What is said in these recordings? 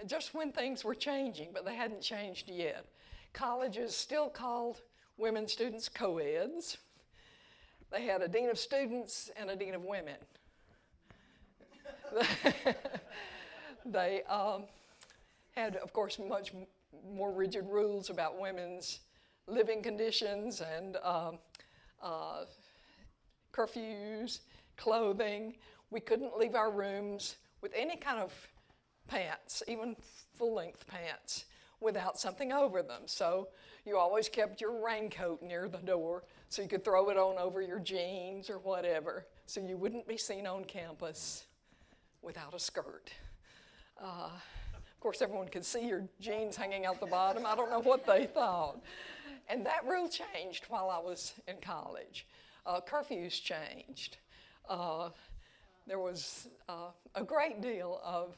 just when things were changing, but they hadn't changed yet. Colleges still called women students co-eds. They had a dean of students and a dean of women. They had, of course, much more rigid rules about women's living conditions and curfews, clothing. We couldn't leave our rooms with any kind of pants, even full-length pants, without something over them. So you always kept your raincoat near the door so you could throw it on over your jeans or whatever, so you wouldn't be seen on campus without a skirt. Of course, everyone could see your jeans hanging out the bottom. I don't know what they thought. And that rule changed while I was in college. Curfews changed. There was a great deal of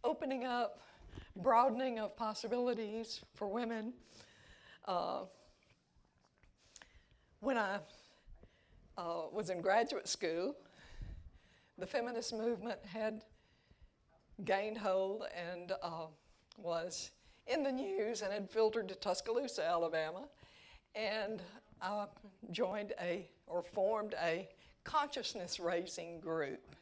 opening up, broadening of possibilities for women. When I was in graduate school, the feminist movement had gained hold and was in the news and had filtered to Tuscaloosa, Alabama. And I formed a consciousness-raising group.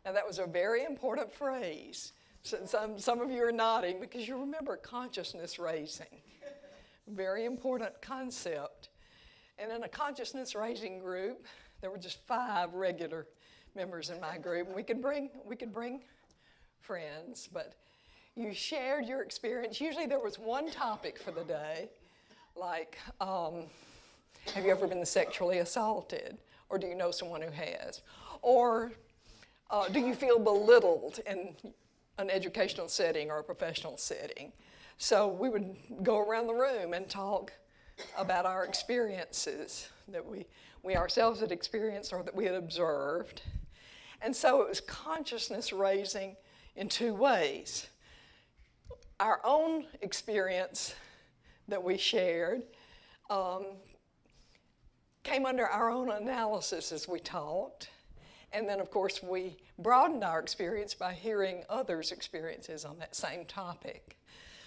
Now that was a very important phrase. So some of you are nodding because you remember consciousness-raising. Very important concept. And in a consciousness-raising group, there were just 5 regular members in my group. And we could bring friends, but you shared your experience. Usually there was one topic for the day, like, have you ever been sexually assaulted? Or do you know someone who has? Or do you feel belittled in an educational setting or a professional setting? So we would go around the room and talk about our experiences that we ourselves had experienced or that we had observed. And so it was consciousness raising in 2 ways. Our own experience that we shared came under our own analysis as we talked. And then, of course, we broadened our experience by hearing others' experiences on that same topic.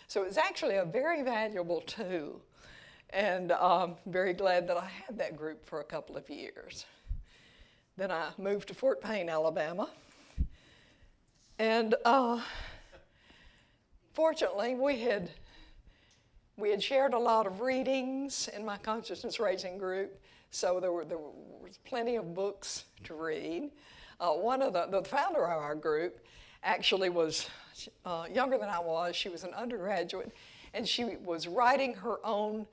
So it was actually a very valuable tool. And I'm very glad that I had that group for a couple of years. Then I moved to Fort Payne, Alabama. And fortunately, we had shared a lot of readings in my consciousness-raising group, so there was plenty of books to read. One of the founder of our group actually was younger than I was. She was an undergraduate, and she was writing her own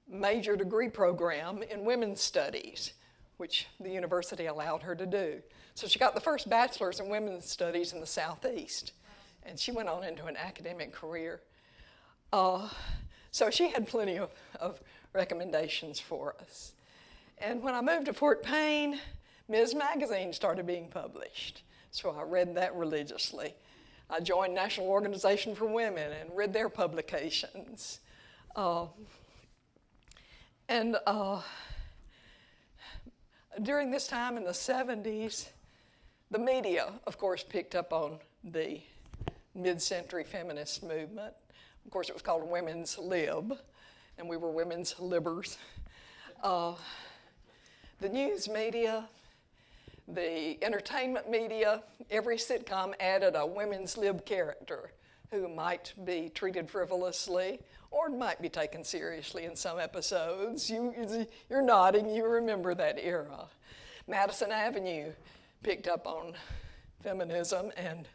major degree program in women's studies, which the university allowed her to do. So she got the first bachelor's in women's studies in the Southeast, and she went on into an academic career. So she had plenty of recommendations for us. And when I moved to Fort Payne, Ms. Magazine started being published. So I read that religiously. I joined National Organization for Women and read their publications. During this time in the 70s, the media, of course, picked up on the mid-century feminist movement. Of course, it was called Women's Lib, and we were women's libbers. The news media, the entertainment media, every sitcom added a women's lib character who might be treated frivolously or might be taken seriously in some episodes. You're nodding, you remember that era. Madison Avenue picked up on feminism, and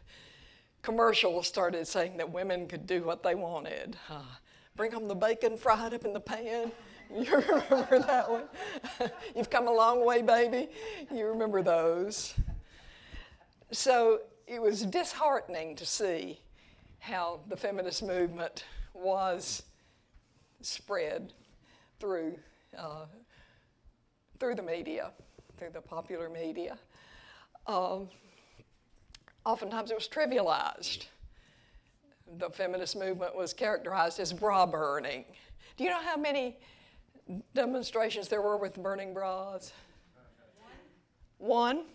commercials started saying that women could do what they wanted. Bring them the bacon fried up in the pan. You remember that one? You've come a long way, baby. You remember those. So it was disheartening to see how the feminist movement was spread through the media, through the popular media. Oftentimes it was trivialized. The feminist movement was characterized as bra burning. Do you know how many demonstrations there were with burning bras? One.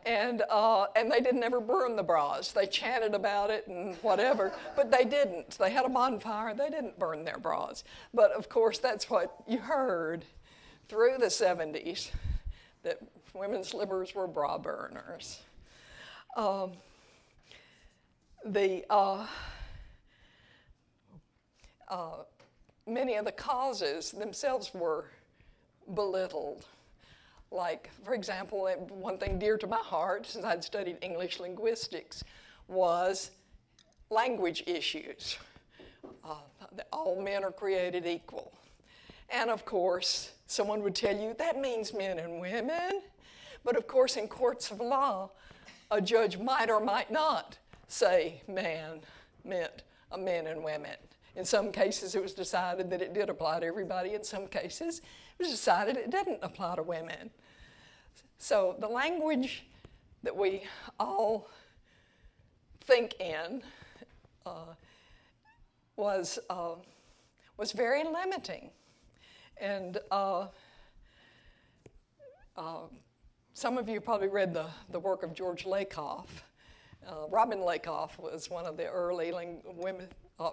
And they didn't ever burn the bras. They chanted about it and whatever, but they didn't. They had a bonfire. They didn't burn their bras. But of course, that's what you heard through the 70s, that women's livers were bra burners. Many of the causes themselves were belittled. Like, for example, one thing dear to my heart, since I'd studied English linguistics, was language issues. All men are created equal. And of course, someone would tell you, that means men and women. But of course, in courts of law, a judge might or might not say man meant a men and women. In some cases, it was decided that it did apply to everybody. In some cases, it was decided it didn't apply to women. So the language that we all think in was very limiting. And some of you probably read the work of George Lakoff. Robin Lakoff was one of the early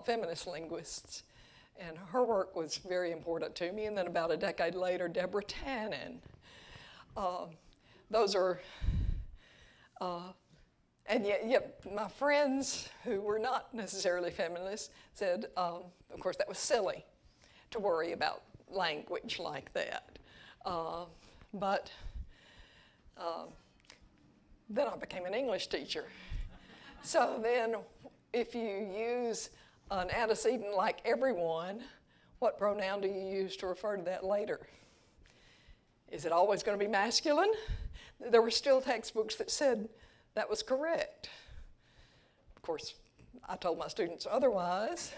feminist linguists, and her work was very important to me. And then about a decade later, Deborah Tannen. Those are, and yet my friends who were not necessarily feminists said, of course, that was silly to worry about language like that. But then I became an English teacher. So then if you use an antecedent like everyone, what pronoun do you use to refer to that later? Is it always going to be masculine? There were still textbooks that said that was correct. Of course, I told my students otherwise.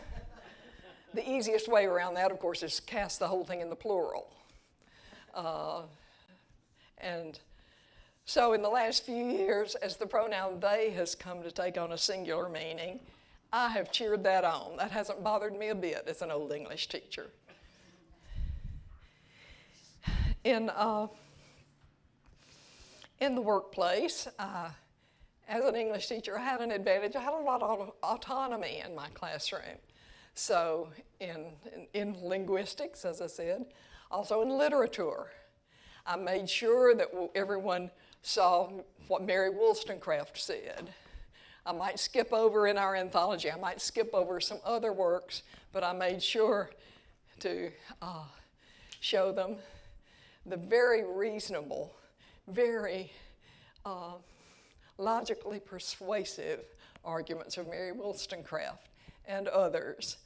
The easiest way around that, of course, is cast the whole thing in the plural. And so in the last few years, as the pronoun they has come to take on a singular meaning, I have cheered that on. That hasn't bothered me a bit as an old English teacher. In the workplace, as an English teacher, I had an advantage. I had a lot of autonomy in my classroom. So in linguistics, as I said, also in literature, I made sure that everyone saw what Mary Wollstonecraft said. I might skip over in our anthology, I might skip over some other works, but I made sure to show them the very reasonable, very logically persuasive arguments of Mary Wollstonecraft and others.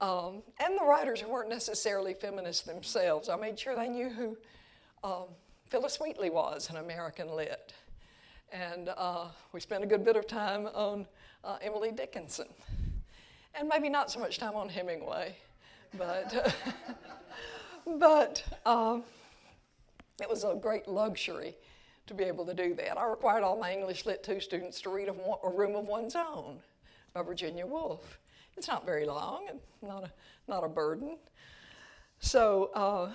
And the writers who weren't necessarily feminists themselves. I made sure they knew who Phyllis Wheatley was in American Lit. And we spent a good bit of time on Emily Dickinson. And maybe not so much time on Hemingway, but, but it was a great luxury to be able to do that. I required all my English Lit 2 students to read A Room of One's Own by Virginia Woolf. It's not very long, and not a burden. So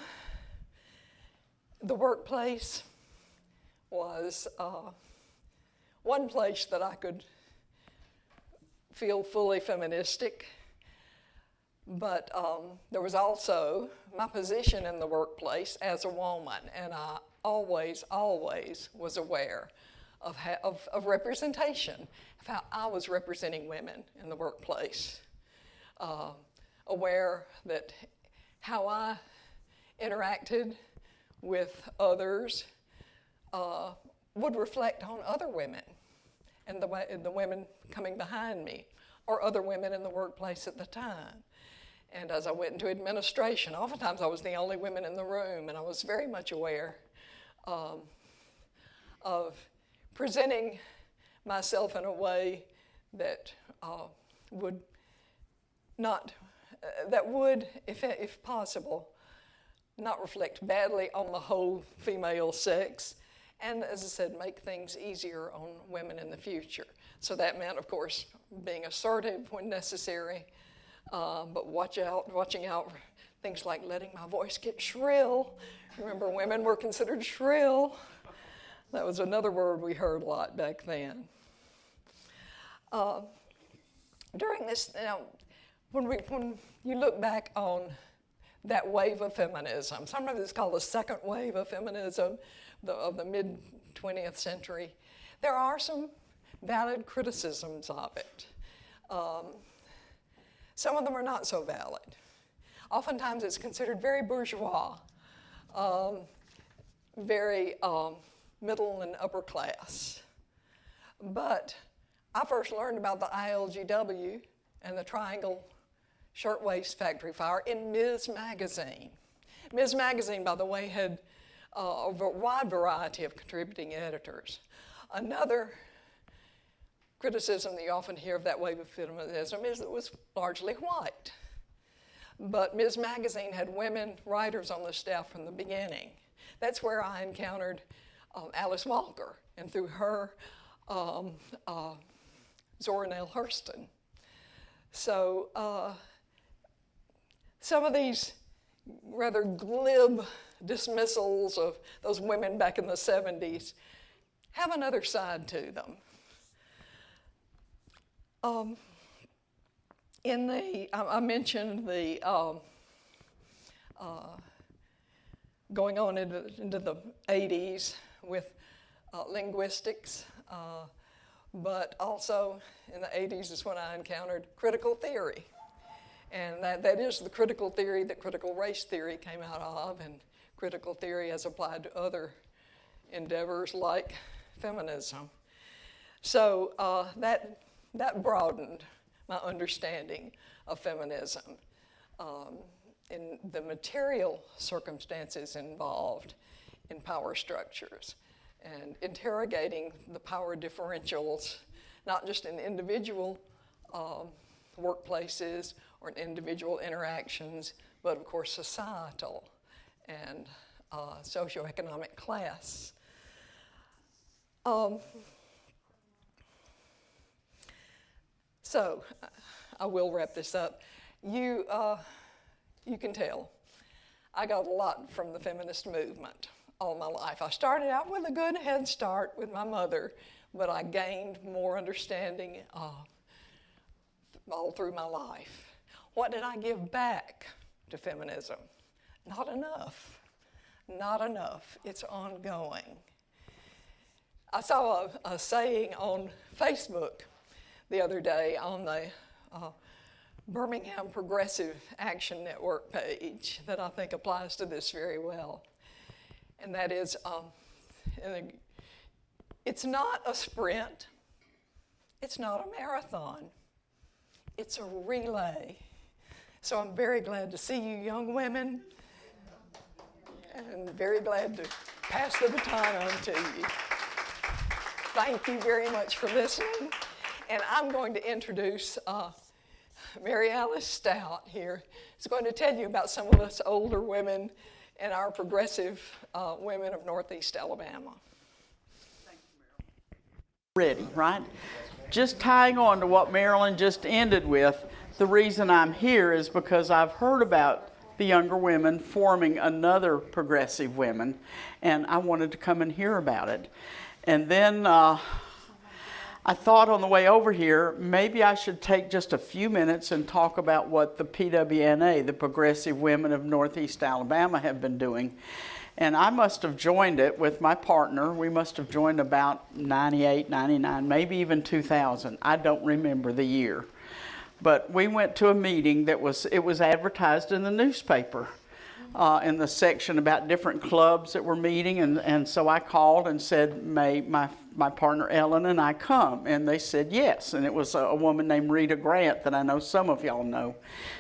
the workplace was one place that I could feel fully feministic, but there was also my position in the workplace as a woman, and I always was aware of representation, of how I was representing women in the workplace, aware that how I interacted with others would reflect on other women and the women coming behind me or other women in the workplace at the time. And as I went into administration, oftentimes I was the only woman in the room, and I was very much aware of presenting myself in a way that would, if possible, not reflect badly on the whole female sex, and as I said, make things easier on women in the future. So that meant, of course, being assertive when necessary, but watching out things like letting my voice get shrill. Remember, women were considered shrill. That was another word we heard a lot back then. During this, when you look back on that wave of feminism, sometimes it's called the second wave of feminism of the mid-20th century, there are some valid criticisms of it. Some of them are not so valid. Oftentimes it's considered very bourgeois, very middle and upper class. But I first learned about the ILGW and the Triangle Shirtwaist Factory Fire in Ms. Magazine. Ms. Magazine, by the way, had a wide variety of contributing editors. Another criticism that you often hear of that wave of feminism is that it was largely white. But Ms. Magazine had women writers on the staff from the beginning. That's where I encountered Alice Walker, and through her, Zora Neale Hurston. So some of these rather glib dismissals of those women back in the 70s have another side to them. I mentioned the going on into the 80s with linguistics, but also in the 80s is when I encountered critical theory. And that is the critical theory that critical race theory came out of, and critical theory as applied to other endeavors like feminism. So that broadened my understanding of feminism in the material circumstances involved in power structures and interrogating the power differentials, not just in individual workplaces or in individual interactions, but of course societal and socioeconomic class. So I will wrap this up. You can tell I got a lot from the feminist movement all my life. I started out with a good head start with my mother, but I gained more understanding all through my life. What did I give back to feminism? Not enough. Not enough. It's ongoing. I saw a saying on Facebook the other day on the Birmingham Progressive Action Network page that I think applies to this very well. And that is, it's not a sprint, it's not a marathon, it's a relay. So I'm very glad to see you young women, and very glad to pass the baton on to you. Thank you very much for listening. And I'm going to introduce Mary Alice Stout here. She's going to tell you about some of us older women and our progressive women of Northeast Alabama. Thank you, Marilyn. Ready, right? Just tying on to what Marilyn just ended with, the reason I'm here is because I've heard about the younger women forming another progressive women, and I wanted to come and hear about it. And then I thought on the way over here, maybe I should take just a few minutes and talk about what the PWNA, the Progressive Women of Northeast Alabama, have been doing. And I must have joined it with my partner. We must have joined about 98, 99, maybe even 2000. I don't remember the year. But we went to a meeting that was advertised in the newspaper in the section about different clubs that were meeting. And so I called and said, may my partner Ellen and I come? And they said yes. And it was a woman named Rita Grant that I know some of y'all know.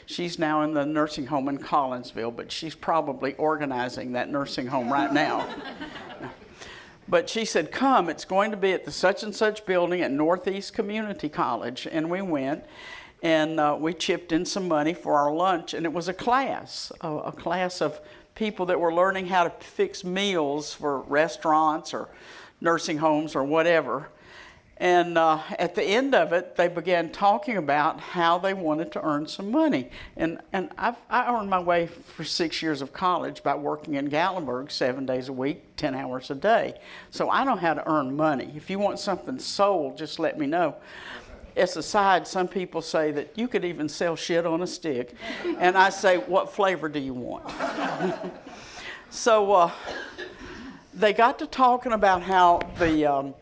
She's now in the nursing home in Collinsville, but she's probably organizing that nursing home right now. But she said, come, it's going to be at the such and such building at Northeast Community College. And we went, and we chipped in some money for our lunch. And it was a class of people that were learning how to fix meals for restaurants or nursing homes or whatever. And at the end of it, they began talking about how they wanted to earn some money. And I earned my way for 6 years of college by working in Gatlinburg 7 days a week, 10 hours a day. So I know how to earn money. If you want something sold, just let me know. As a side, some people say that you could even sell shit on a stick. And I say, what flavor do you want? So they got to talking about how the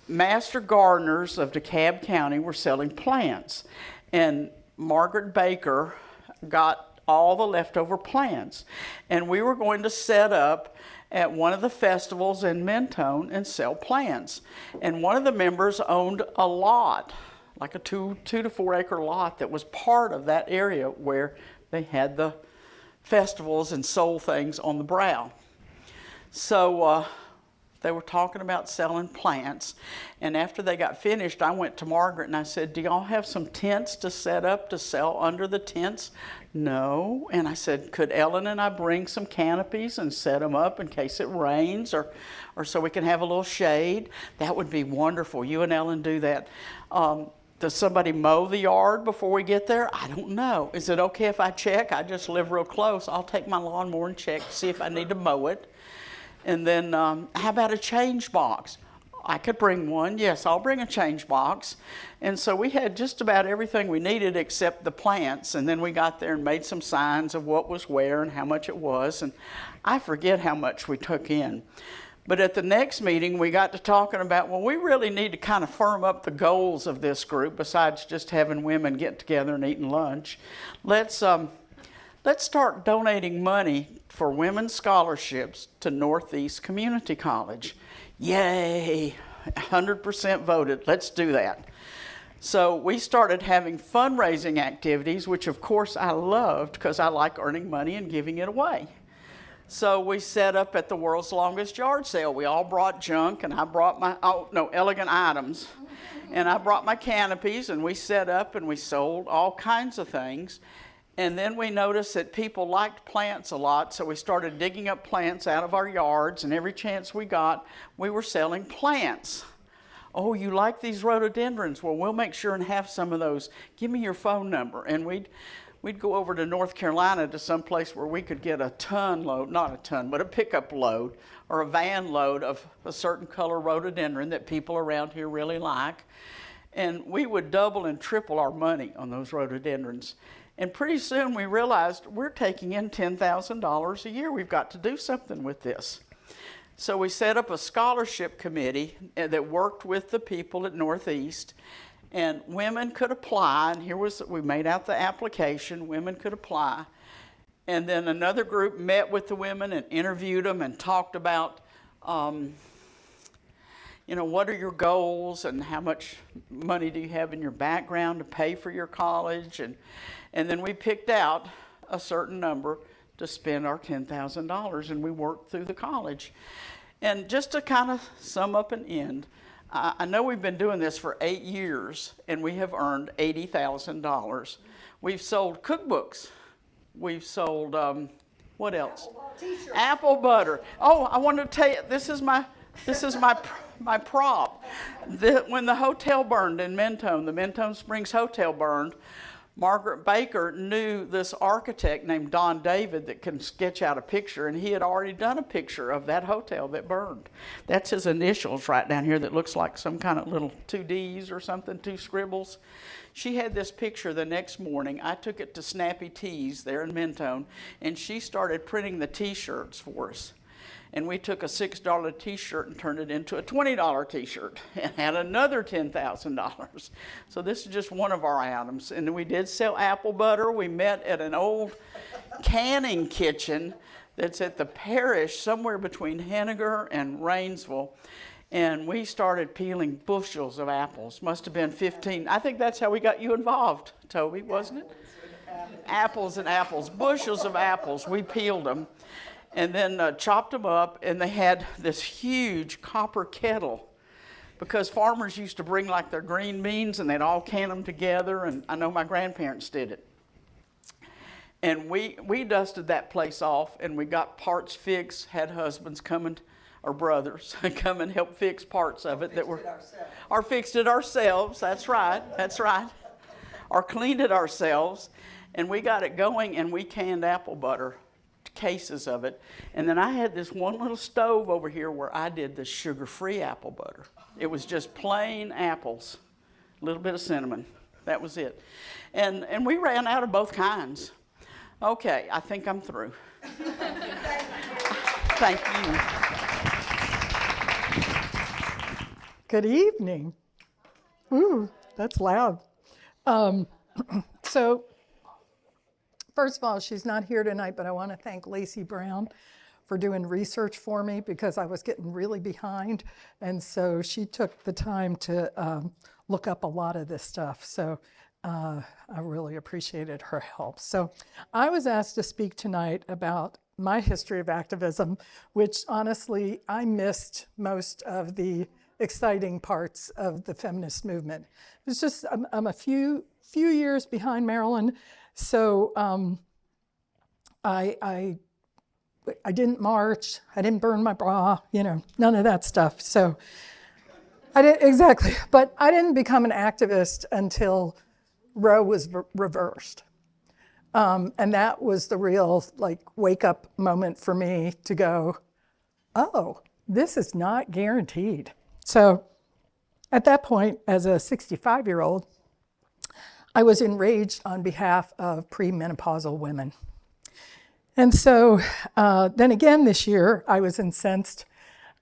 master gardeners of Dekalb County were selling plants. And Margaret Baker got all the leftover plants. And we were going to set up at one of the festivals in Mentone and sell plants. And one of the members owned a lot, like a 2 to 4 acre lot that was part of that area where they had the festivals and sold things on the brow. So they were talking about selling plants. And after they got finished, I went to Margaret and I said, do y'all have some tents to set up to sell under the tents? No. And I said, could Ellen and I bring some canopies and set them up in case it rains or so we can have a little shade? That would be wonderful. You and Ellen do that. Does somebody mow the yard before we get there? I don't know. Is it okay if I check? I just live real close. I'll take my lawnmower and check to see if I need to mow it. And then how about a change box? I could bring one. Yes, I'll bring a change box. And so we had just about everything we needed except the plants. And then we got there and made some signs of what was where and how much it was. And I forget how much we took in. But at the next meeting, we got to talking about, well, we really need to kind of firm up the goals of this group besides just having women get together and eating lunch. Let's start donating money for women's scholarships to Northeast Community College. Yay, 100% voted. Let's do that. So we started having fundraising activities, which of course I loved because I like earning money and giving it away. So we set up at the world's longest yard sale. We all brought junk, and I brought elegant items. And I brought my canopies, and we set up and we sold all kinds of things. And then we noticed that people liked plants a lot, so we started digging up plants out of our yards, and every chance we got, we were selling plants. Oh, you like these rhododendrons? Well, we'll make sure and have some of those. Give me your phone number. And we'd go over to North Carolina to some place where we could get a ton load, not a ton, but a pickup load or a van load of a certain color rhododendron that people around here really like. And we would double and triple our money on those rhododendrons. And pretty soon we realized we're taking in $10,000 a year. We've got to do something with this. So we set up a scholarship committee that worked with the people at Northeast. And women could apply, and we made out the application, women could apply. And then another group met with the women and interviewed them and talked about, what are your goals and how much money do you have in your background to pay for your college? And then we picked out a certain number to spend our $10,000, and we worked through the college. And just to kind of sum up and end, I know we've been doing this for 8 years, and we have earned $80,000. We've sold cookbooks. We've sold, what else? Apple butter. Oh, I wanted to tell you, this is my prop. When the hotel burned in Mentone, the Mentone Springs Hotel burned, Margaret Baker knew this architect named Don David that can sketch out a picture, and he had already done a picture of that hotel that burned. That's his initials right down here that looks like some kind of little 2 Ds or something, 2 scribbles. She had this picture the next morning. I took it to Snappy Tees there in Mentone, and she started printing the T-shirts for us. And we took a $6 T-shirt and turned it into a $20 T-shirt and had another $10,000. So this is just one of our items. And we did sell apple butter. We met at an old canning kitchen that's at the parish somewhere between Henniger and Rainsville. And we started peeling bushels of apples. Must have been 15. I think that's how we got you involved, Toby, wasn't it? Apples and apples, bushels of apples. We peeled them. And then chopped them up, and they had this huge copper kettle because farmers used to bring like their green beans, and they'd all can them together, and I know my grandparents did it. And we dusted that place off, and we got parts fixed, had husbands coming or brothers come and help fix parts of it or fixed it ourselves. That's right. Or cleaned it ourselves, and we got it going, and we canned apple butter, cases of it. And then I had this one little stove over here where I did the sugar-free apple butter. It was just plain apples, a little bit of cinnamon. That was it. And we ran out of both kinds. Okay, I think I'm through. Thank you. Good evening. Ooh, that's loud. So, first of all, she's not here tonight, but I want to thank Lacey Brown for doing research for me because I was getting really behind. And so she took the time to look up a lot of this stuff. So I really appreciated her help. So I was asked to speak tonight about my history of activism, which honestly, I missed most of the exciting parts of the feminist movement. It's just, I'm a few years behind Marilyn. So I didn't march, I didn't burn my bra, none of that stuff. So I didn't, exactly, but I didn't become an activist until Roe was reversed. And that was the real wake up moment for me to go, oh, this is not guaranteed. So at that point, as a 65-year-old, I was enraged on behalf of premenopausal women. And so then again this year, I was incensed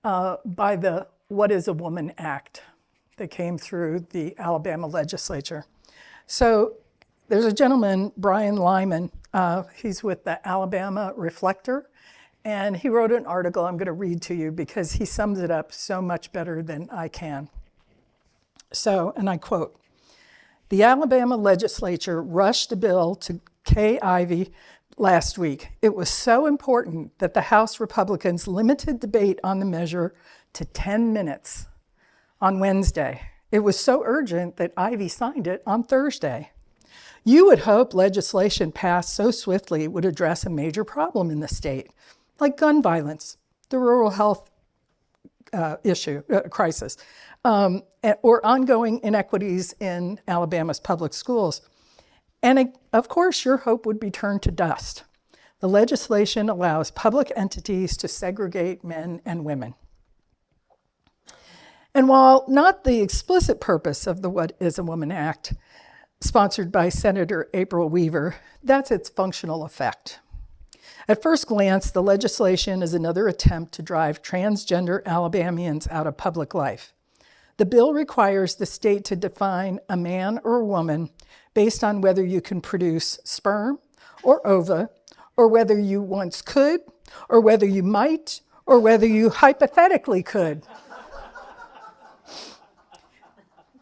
by the What is a Woman Act that came through the Alabama legislature. So there's a gentleman, Brian Lyman, he's with the Alabama Reflector, and he wrote an article I'm going to read to you because he sums it up so much better than I can. So, and I quote, "The Alabama legislature rushed a bill to Kay Ivey last week. It was so important that the House Republicans limited debate on the measure to 10 minutes on Wednesday. It was so urgent that Ivey signed it on Thursday. You would hope legislation passed so swiftly would address a major problem in the state, like gun violence, the rural health crisis, or ongoing inequities in Alabama's public schools. And of course, your hope would be turned to dust. The legislation allows public entities to segregate men and women." And while not the explicit purpose of the What is a Woman Act, sponsored by Senator April Weaver, that's its functional effect. At first glance, the legislation is another attempt to drive transgender Alabamians out of public life. The bill requires the state to define a man or a woman based on whether you can produce sperm or ova, or whether you once could, or whether you might, or whether you hypothetically could.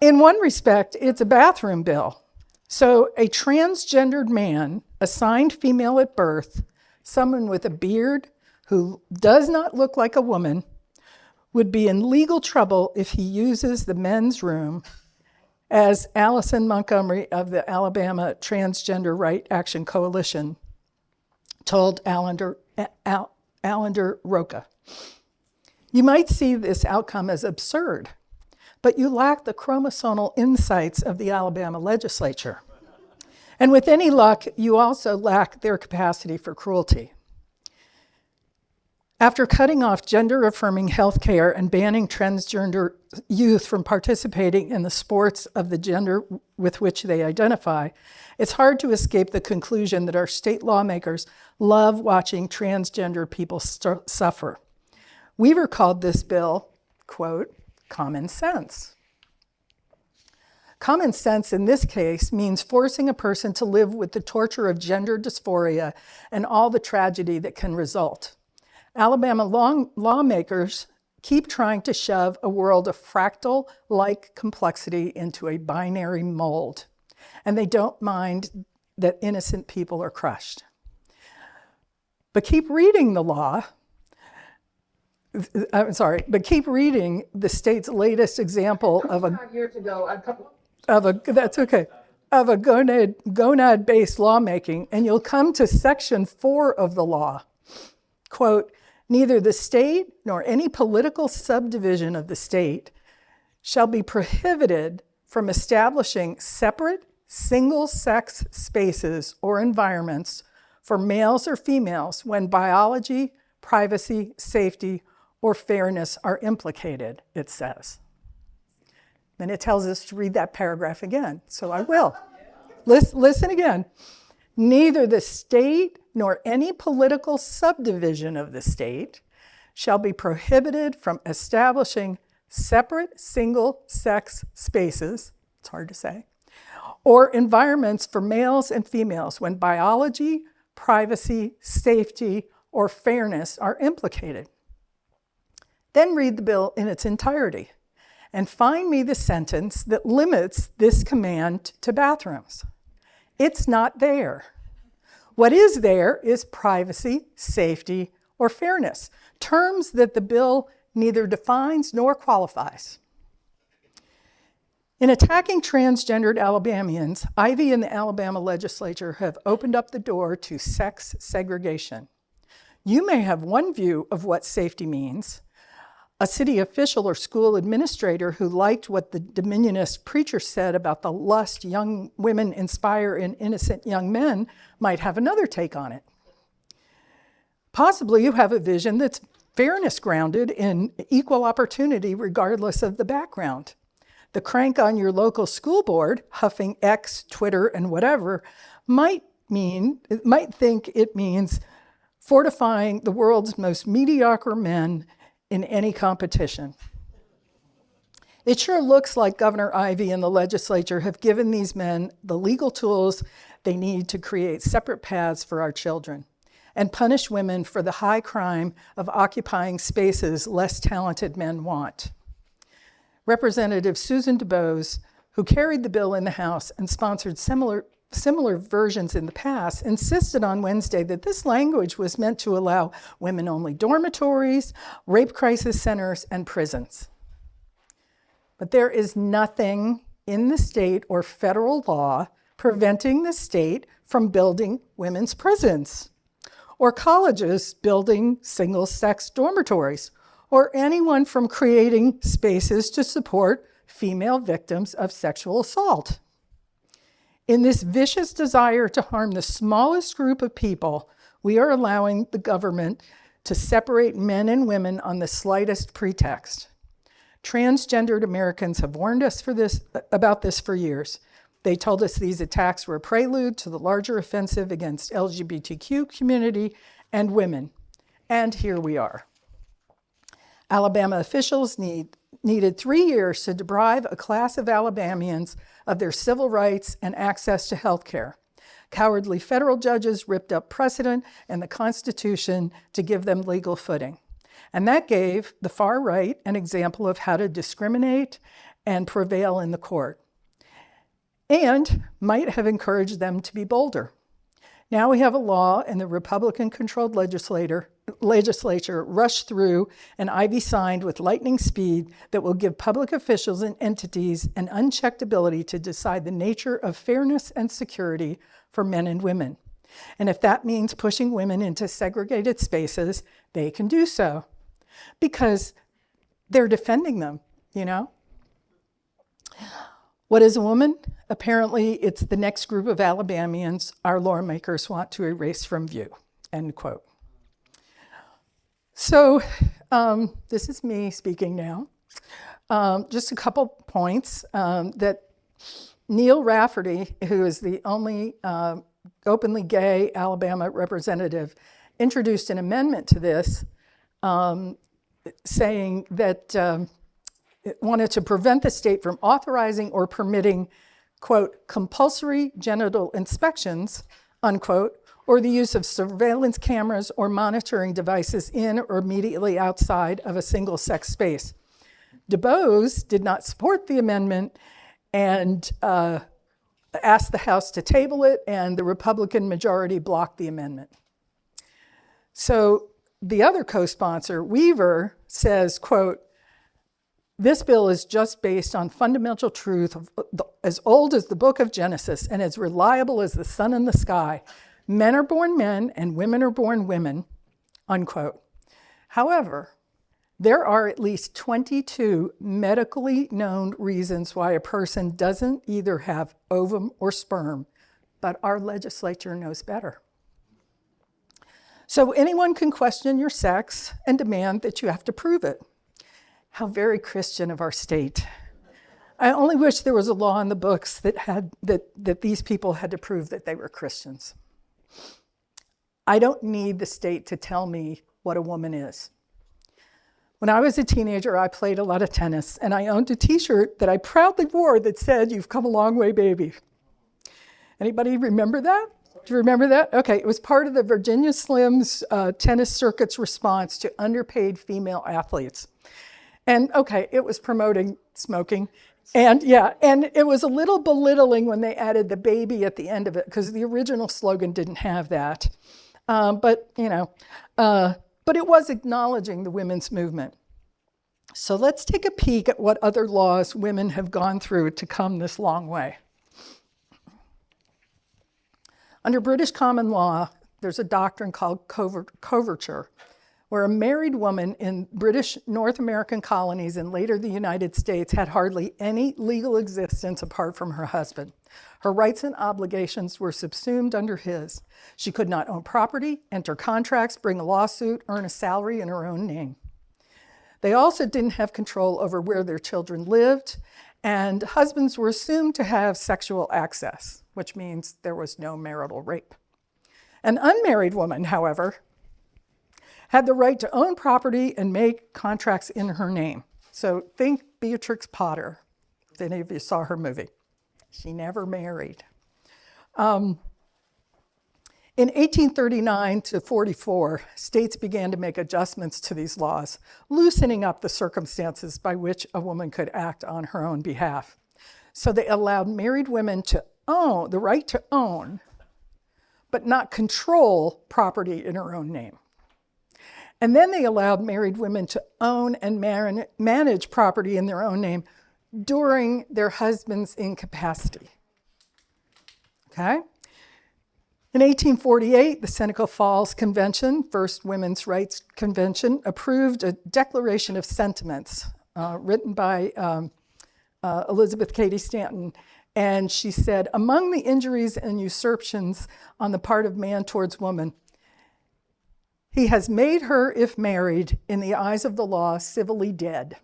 In one respect, it's a bathroom bill. So a transgendered man assigned female at birth, someone with a beard who does not look like a woman, would be in legal trouble if he uses the men's room, as Allison Montgomery of the Alabama Transgender Right Action Coalition told Allender Roca. You might see this outcome as absurd, but you lack the chromosomal insights of the Alabama legislature. And with any luck, you also lack their capacity for cruelty. After cutting off gender-affirming health care and banning transgender youth from participating in the sports of the gender with which they identify, it's hard to escape the conclusion that our state lawmakers love watching transgender people suffer. Weaver called this bill, quote, common sense. Common sense in this case means forcing a person to live with the torture of gender dysphoria and all the tragedy that can result. Alabama lawmakers keep trying to shove a world of fractal-like complexity into a binary mold, and they don't mind that innocent people are crushed. But keep reading the law. But keep reading the state's latest example of a gonad-based lawmaking, and you'll come to Section 4 of the law. Quote, Neither the state nor any political subdivision of the state shall be prohibited from establishing separate single-sex spaces or environments for males or females when biology, privacy, safety, or fairness are implicated, it says. Then it tells us to read that paragraph again, so I will. Listen again. Neither the state nor any political subdivision of the state shall be prohibited from establishing separate single-sex spaces, it's hard to say, or environments for males and females when biology, privacy, safety, or fairness are implicated. Then read the bill in its entirety and find me the sentence that limits this command to bathrooms. It's not there. What is there is privacy, safety, or fairness, terms that the bill neither defines nor qualifies. In attacking transgendered Alabamians, Ivey and the Alabama legislature have opened up the door to sex segregation. You may have one view of what safety means. A city official or school administrator who liked what the dominionist preacher said about the lust young women inspire in innocent young men might have another take on it. Possibly you have a vision that's fairness grounded in equal opportunity regardless of the background. The crank on your local school board, huffing X, Twitter, and whatever, might think it means fortifying the world's most mediocre men in any competition. It sure looks like Governor Ivey and the legislature have given these men the legal tools they need to create separate paths for our children and punish women for the high crime of occupying spaces less talented men want. Representative Susan DuBose, who carried the bill in the House and sponsored similar versions in the past, insisted on Wednesday that this language was meant to allow women-only dormitories, rape crisis centers, and prisons. But there is nothing in the state or federal law preventing the state from building women's prisons, or colleges building single-sex dormitories, or anyone from creating spaces to support female victims of sexual assault. In this vicious desire to harm the smallest group of people, we are allowing the government to separate men and women on the slightest pretext. Transgendered Americans have warned us about this for years. They told us these attacks were a prelude to the larger offensive against LGBTQ community and women. And here we are. Alabama officials needed 3 years to deprive a class of Alabamians of their civil rights and access to health care. Cowardly federal judges ripped up precedent and the Constitution to give them legal footing. And that gave the far right an example of how to discriminate and prevail in the court, and might have encouraged them to be bolder. Now we have a law, and the Republican-controlled legislature rushed through and Ivey signed with lightning speed that will give public officials and entities an unchecked ability to decide the nature of fairness and security for men and women. And if that means pushing women into segregated spaces, they can do so because they're defending them, you know? What is a woman? Apparently, it's the next group of Alabamians our lawmakers want to erase from view, end quote. So this is me speaking now. Just a couple points that Neil Rafferty, who is the only openly gay Alabama representative, introduced an amendment to this saying that it wanted to prevent the state from authorizing or permitting, quote, compulsory genital inspections, unquote, or the use of surveillance cameras or monitoring devices in or immediately outside of a single-sex space. DuBose did not support the amendment and asked the House to table it, and the Republican majority blocked the amendment. So the other co-sponsor, Weaver, says, quote, this bill is just based on fundamental truth as old as the book of Genesis and as reliable as the sun in the sky. Men are born men and women are born women, unquote. However, there are at least 22 medically known reasons why a person doesn't either have ovum or sperm, but our legislature knows better. So anyone can question your sex and demand that you have to prove it. How very Christian of our state. I only wish there was a law in the books that these people had to prove that they were Christians. I don't need the state to tell me what a woman is. When I was a teenager, I played a lot of tennis, and I owned a t-shirt that I proudly wore that said, "You've come a long way, baby." Anybody remember that? Do you remember that? Okay, it was part of the Virginia Slims tennis circuit's response to underpaid female athletes. And okay, it was promoting smoking. And it was a little belittling when they added the baby at the end of it, because the original slogan didn't have that. But it was acknowledging the women's movement. So let's take a peek at what other laws women have gone through to come this long way. Under British common law, there's a doctrine called coverture, where a married woman in British North American colonies and later the United States had hardly any legal existence apart from her husband. Her rights and obligations were subsumed under his. She could not own property, enter contracts, bring a lawsuit, earn a salary in her own name. They also didn't have control over where their children lived, and husbands were assumed to have sexual access, which means there was no marital rape. An unmarried woman, however, had the right to own property and make contracts in her name. So think Beatrix Potter, if any of you saw her movie. She never married. In 1839 to 44, states began to make adjustments to these laws, loosening up the circumstances by which a woman could act on her own behalf. So they allowed married women to own, the right to own, but not control property in her own name. And then they allowed married women to own and manage property in their own name during their husband's incapacity. Okay? In 1848, the Seneca Falls Convention, first women's rights convention, approved a Declaration of Sentiments written by Elizabeth Cady Stanton. And she said, among the injuries and usurpations on the part of man towards woman, he has made her, if married, in the eyes of the law, civilly dead.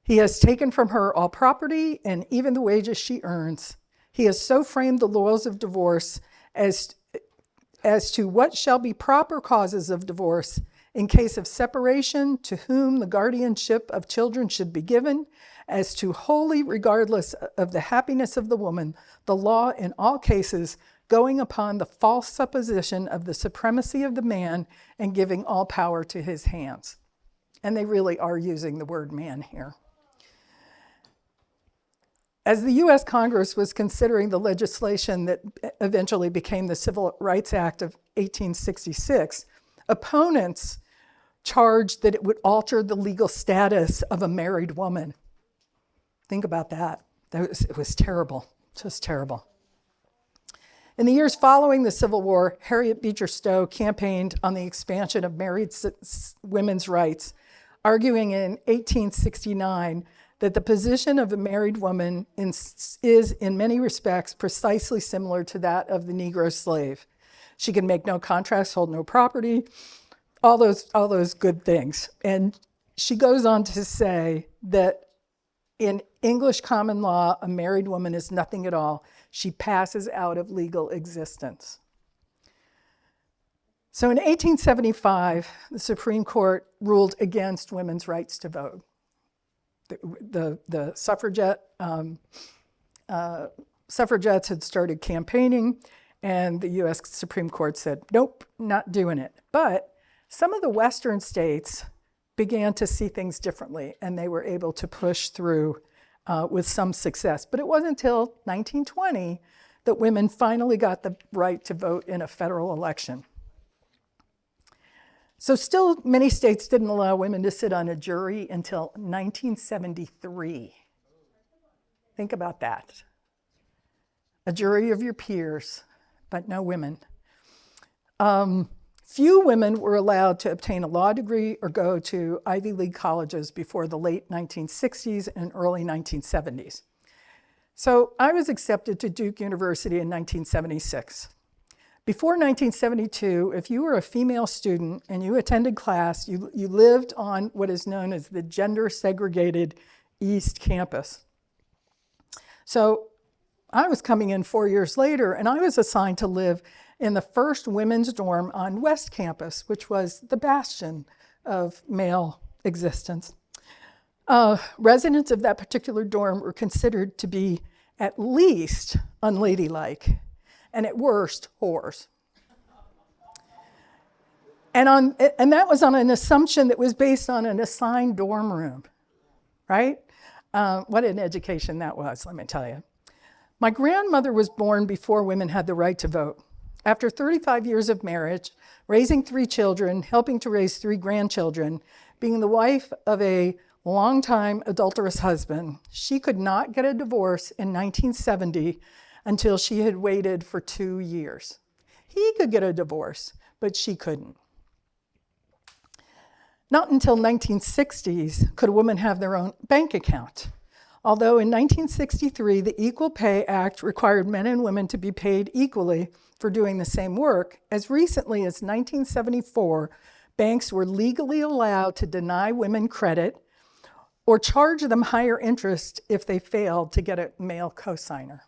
He has taken from her all property and even the wages she earns. He has so framed the laws of divorce as to what shall be proper causes of divorce in case of separation, to whom the guardianship of children should be given, as to wholly regardless of the happiness of the woman, the law in all cases going upon the false supposition of the supremacy of the man and giving all power to his hands. And they really are using the word man here. As the U.S. Congress was considering the legislation that eventually became the Civil Rights Act of 1866, opponents charged that it would alter the legal status of a married woman. Think about that. It was terrible, just terrible. In the years following the Civil War, Harriet Beecher Stowe campaigned on the expansion of married women's rights, arguing in 1869 that the position of a married woman is in many respects precisely similar to that of the Negro slave. She can make no contracts, hold no property, all those good things. And she goes on to say that in English common law, a married woman is nothing at all. She passes out of legal existence. So in 1875, the Supreme Court ruled against women's rights to vote. The suffragettes had started campaigning, and the U.S. Supreme Court said, nope, not doing it. But some of the Western states began to see things differently, and they were able to push through with some success. But it wasn't until 1920 that women finally got the right to vote in a federal election. So still, many states didn't allow women to sit on a jury until 1973. Think about that. A jury of your peers, but no women. Few women were allowed to obtain a law degree or go to Ivy League colleges before the late 1960s and early 1970s. So I was accepted to Duke University in 1976. Before 1972, if you were a female student and you attended class, you lived on what is known as the gender-segregated East Campus. So I was coming in 4 years later, and I was assigned to live in the first women's dorm on West Campus, which was the bastion of male existence. Residents of that particular dorm were considered to be at least unladylike, and at worst, whores. And that was on an assumption that was based on an assigned dorm room, right? What an education that was, let me tell you. My grandmother was born before women had the right to vote. After 35 years of marriage, raising 3 children, helping to raise 3 grandchildren, being the wife of a longtime adulterous husband, she could not get a divorce in 1970 until she had waited for 2 years. He could get a divorce, but she couldn't. Not until 1960s could a woman have their own bank account. Although in 1963, the Equal Pay Act required men and women to be paid equally for doing the same work, as recently as 1974, banks were legally allowed to deny women credit or charge them higher interest if they failed to get a male cosigner.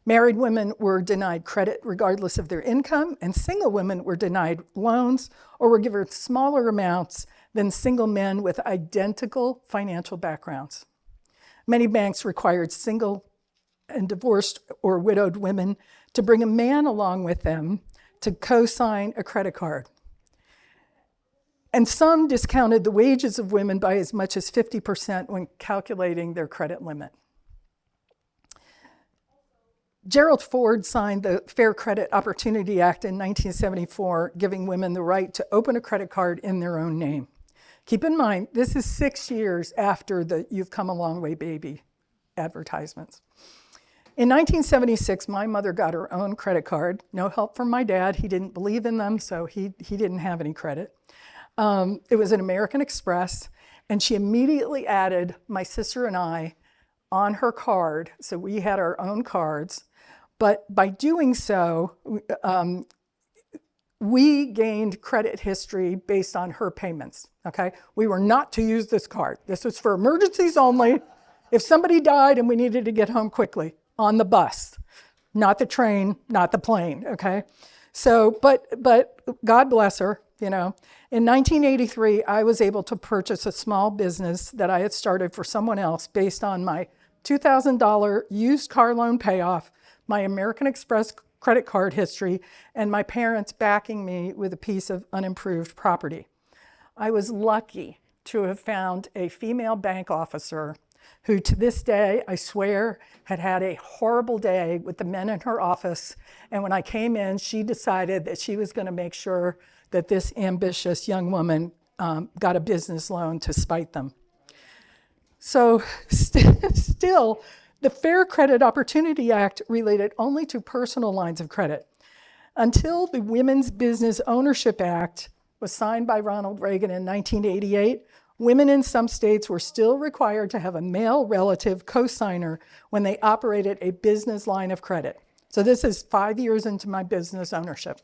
Married women were denied credit regardless of their income, and single women were denied loans or were given smaller amounts than single men with identical financial backgrounds. Many banks required single and divorced or widowed women to bring a man along with them to co-sign a credit card. And some discounted the wages of women by as much as 50% when calculating their credit limit. Gerald Ford signed the Fair Credit Opportunity Act in 1974, giving women the right to open a credit card in their own name. Keep in mind, this is 6 years after the You've Come a Long Way Baby advertisements. In 1976, my mother got her own credit card. No help from my dad. He didn't believe in them, so he didn't have any credit. It was an American Express, and she immediately added my sister and I on her card, so we had our own cards. But by doing so, we gained credit history based on her payments, okay? We were not to use this card. This was for emergencies only. If somebody died and we needed to get home quickly, on the bus, not the train, not the plane, okay? So, but God bless her, you know. In 1983, I was able to purchase a small business that I had started for someone else based on my $2,000 used car loan payoff, my American Express credit card history, and my parents backing me with a piece of unimproved property. I was lucky to have found a female bank officer who to this day, I swear, had had a horrible day with the men in her office. And when I came in, she decided that she was going to make sure that this ambitious young woman got a business loan to spite them. So still, the Fair Credit Opportunity Act related only to personal lines of credit. Until the Women's Business Ownership Act was signed by Ronald Reagan in 1988, women in some states were still required to have a male relative co-signer when they operated a business line of credit. So this is 5 years into my business ownership.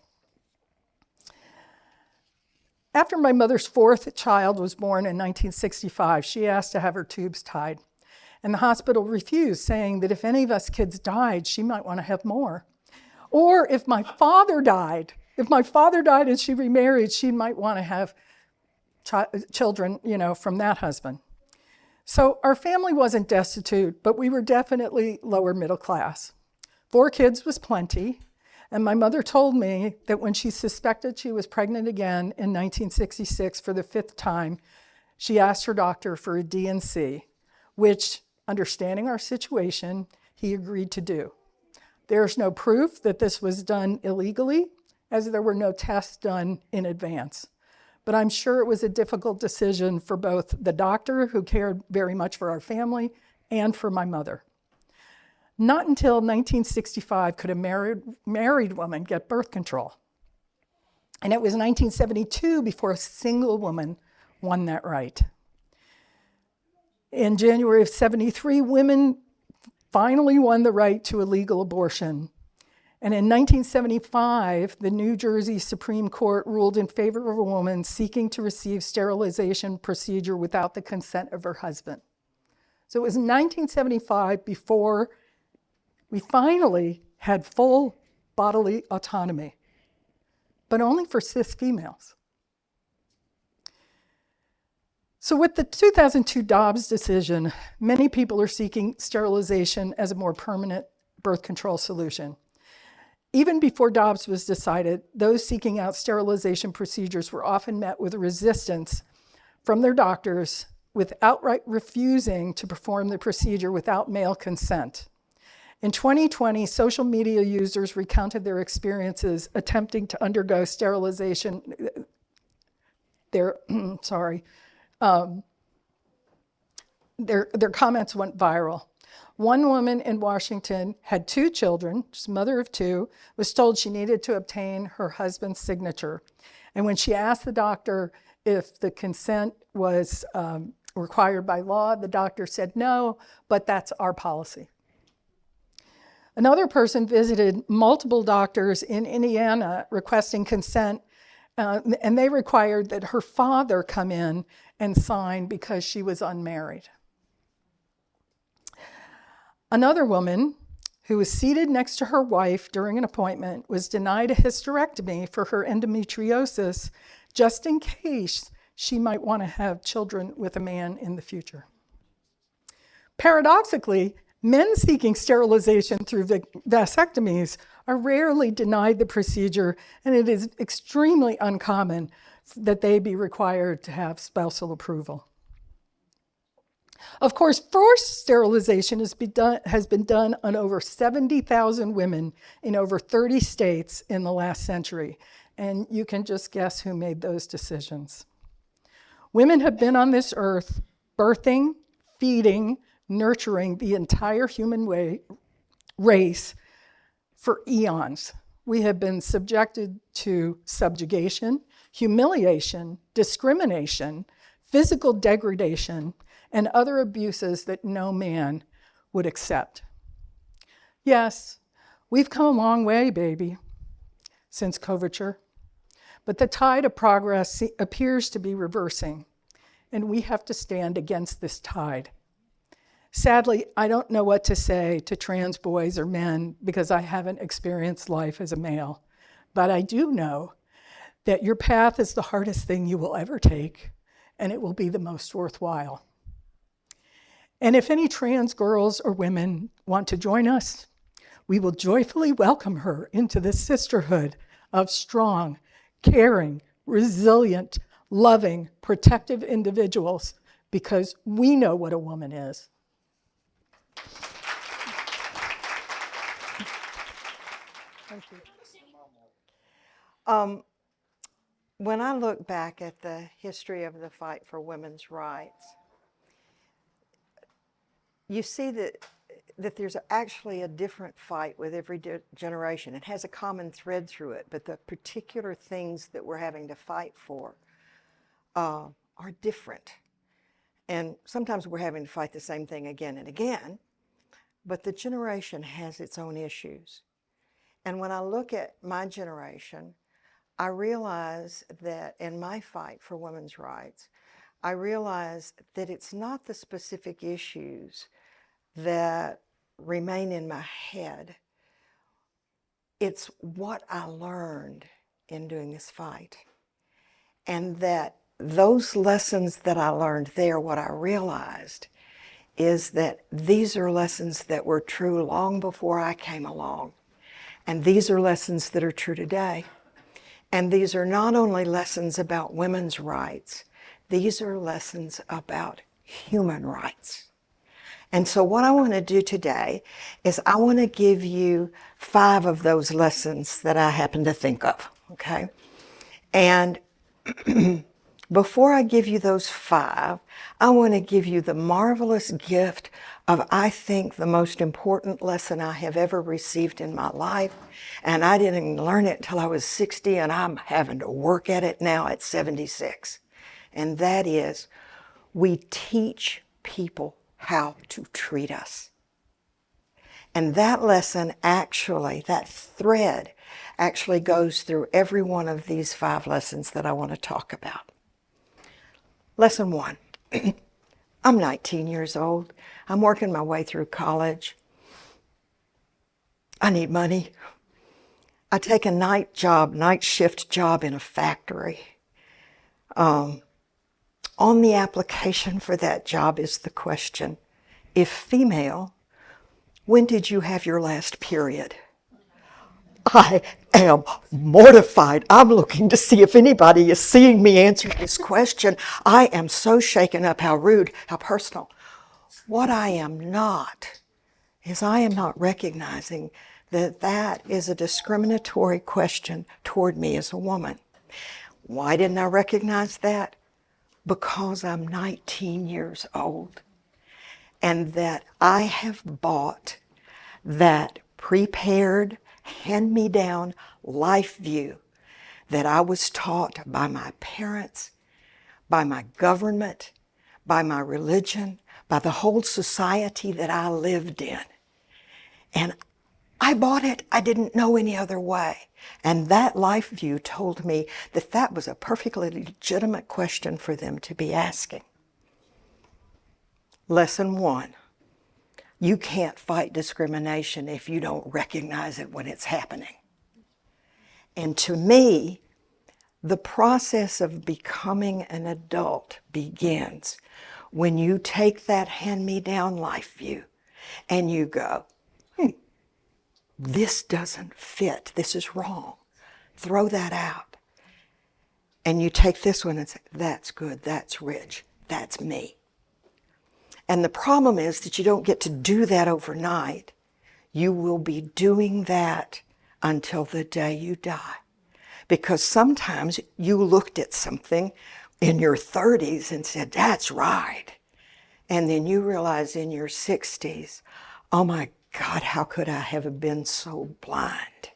After my mother's 4th child was born in 1965, she asked to have her tubes tied. And the hospital refused, saying that if any of us kids died, she might want to have more. Or if my father died and she remarried, she might want to have children, you know, from that husband. So our family wasn't destitute, but we were definitely lower middle class. 4 kids was plenty. And my mother told me that when she suspected she was pregnant again in 1966 for the 5th time, she asked her doctor for a D&C, which, understanding our situation, he agreed to do. There's no proof that this was done illegally, as there were no tests done in advance. But I'm sure it was a difficult decision for both the doctor, who cared very much for our family, and for my mother. Not until 1965 could a married woman get birth control. And it was 1972 before a single woman won that right. In January of 73, women finally won the right to a legal abortion. And in 1975, the New Jersey Supreme Court ruled in favor of a woman seeking to receive sterilization procedure without the consent of her husband. So it was 1975 before we finally had full bodily autonomy, but only for cis females. So with the 2002 Dobbs decision, many people are seeking sterilization as a more permanent birth control solution. Even before Dobbs was decided, those seeking out sterilization procedures were often met with resistance from their doctors, with outright refusing to perform the procedure without male consent. In 2020, social media users recounted their experiences attempting to undergo sterilization. Their comments went viral. One woman in Washington had 2 children, she's a mother of 2, was told she needed to obtain her husband's signature. And when she asked the doctor if the consent was required by law, the doctor said no, but that's our policy. Another person visited multiple doctors in Indiana requesting consent, and they required that her father come in and sign because she was unmarried. Another woman who was seated next to her wife during an appointment was denied a hysterectomy for her endometriosis just in case she might want to have children with a man in the future. Paradoxically, men seeking sterilization through vasectomies are rarely denied the procedure, and it is extremely uncommon that they be required to have spousal approval. Of course, forced sterilization has been done on over 70,000 women in over 30 states in the last century, and you can just guess who made those decisions. Women have been on this earth birthing, feeding, nurturing the entire human race for eons. We have been subjected to subjugation, humiliation, discrimination, physical degradation, and other abuses that no man would accept. Yes, we've come a long way, baby, since coverture, but the tide of progress appears to be reversing, and we have to stand against this tide. Sadly, I don't know what to say to trans boys or men because I haven't experienced life as a male, but I do know that your path is the hardest thing you will ever take, and it will be the most worthwhile. And if any trans girls or women want to join us, we will joyfully welcome her into the sisterhood of strong, caring, resilient, loving, protective individuals, because we know what a woman is. Thank you. When I look back at the history of the fight for women's rights, you see that there's actually a different fight with every generation. It has a common thread through it, but the particular things that we're having to fight for are different. And sometimes we're having to fight the same thing again and again, but the generation has its own issues. And when I look at my generation, I realize that in my fight for women's rights, I realize that it's not the specific issues that remain in my head. It's what I learned in doing this fight. And that those lessons that I learned there, what I realized is that these are lessons that were true long before I came along. And these are lessons that are true today. And these are not only lessons about women's rights, these are lessons about human rights. And so what I want to do today is I want to give you 5 of those lessons that I happen to think of, okay? And before I give you those 5, I want to give you the marvelous gift of, I think, the most important lesson I have ever received in my life. And I didn't learn it until I was 60, and I'm having to work at it now at 76. And that is, we teach people how to treat us. And that lesson actually, that thread actually goes through every one of these 5 lessons that I want to talk about. Lesson 1. I'm 19 years old. I'm working my way through college. I need money. I take a night shift job in a factory. On the application for that job is the question, if female, when did you have your last period? I am mortified. I'm looking to see if anybody is seeing me answer this question. I am so shaken up. How rude, how personal. What I am not is I am not recognizing that that is a discriminatory question toward me as a woman. Why didn't I recognize that? Because I'm 19 years old, and that I have bought that prepared, hand-me-down life view that I was taught by my parents, by my government, by my religion, by the whole society that I lived in. And I bought it. I didn't know any other way. And that life view told me that that was a perfectly legitimate question for them to be asking. Lesson 1. You can't fight discrimination if you don't recognize it when it's happening. And to me, the process of becoming an adult begins when you take that hand-me-down life view and you go, this doesn't fit, this is wrong, throw that out. And you take this one and say, that's good, that's rich, that's me. And the problem is that you don't get to do that overnight. You will be doing that until the day you die. Because sometimes you looked at something in your 30s and said, that's right. And then you realize in your 60s, oh my God, how could I have been so blind?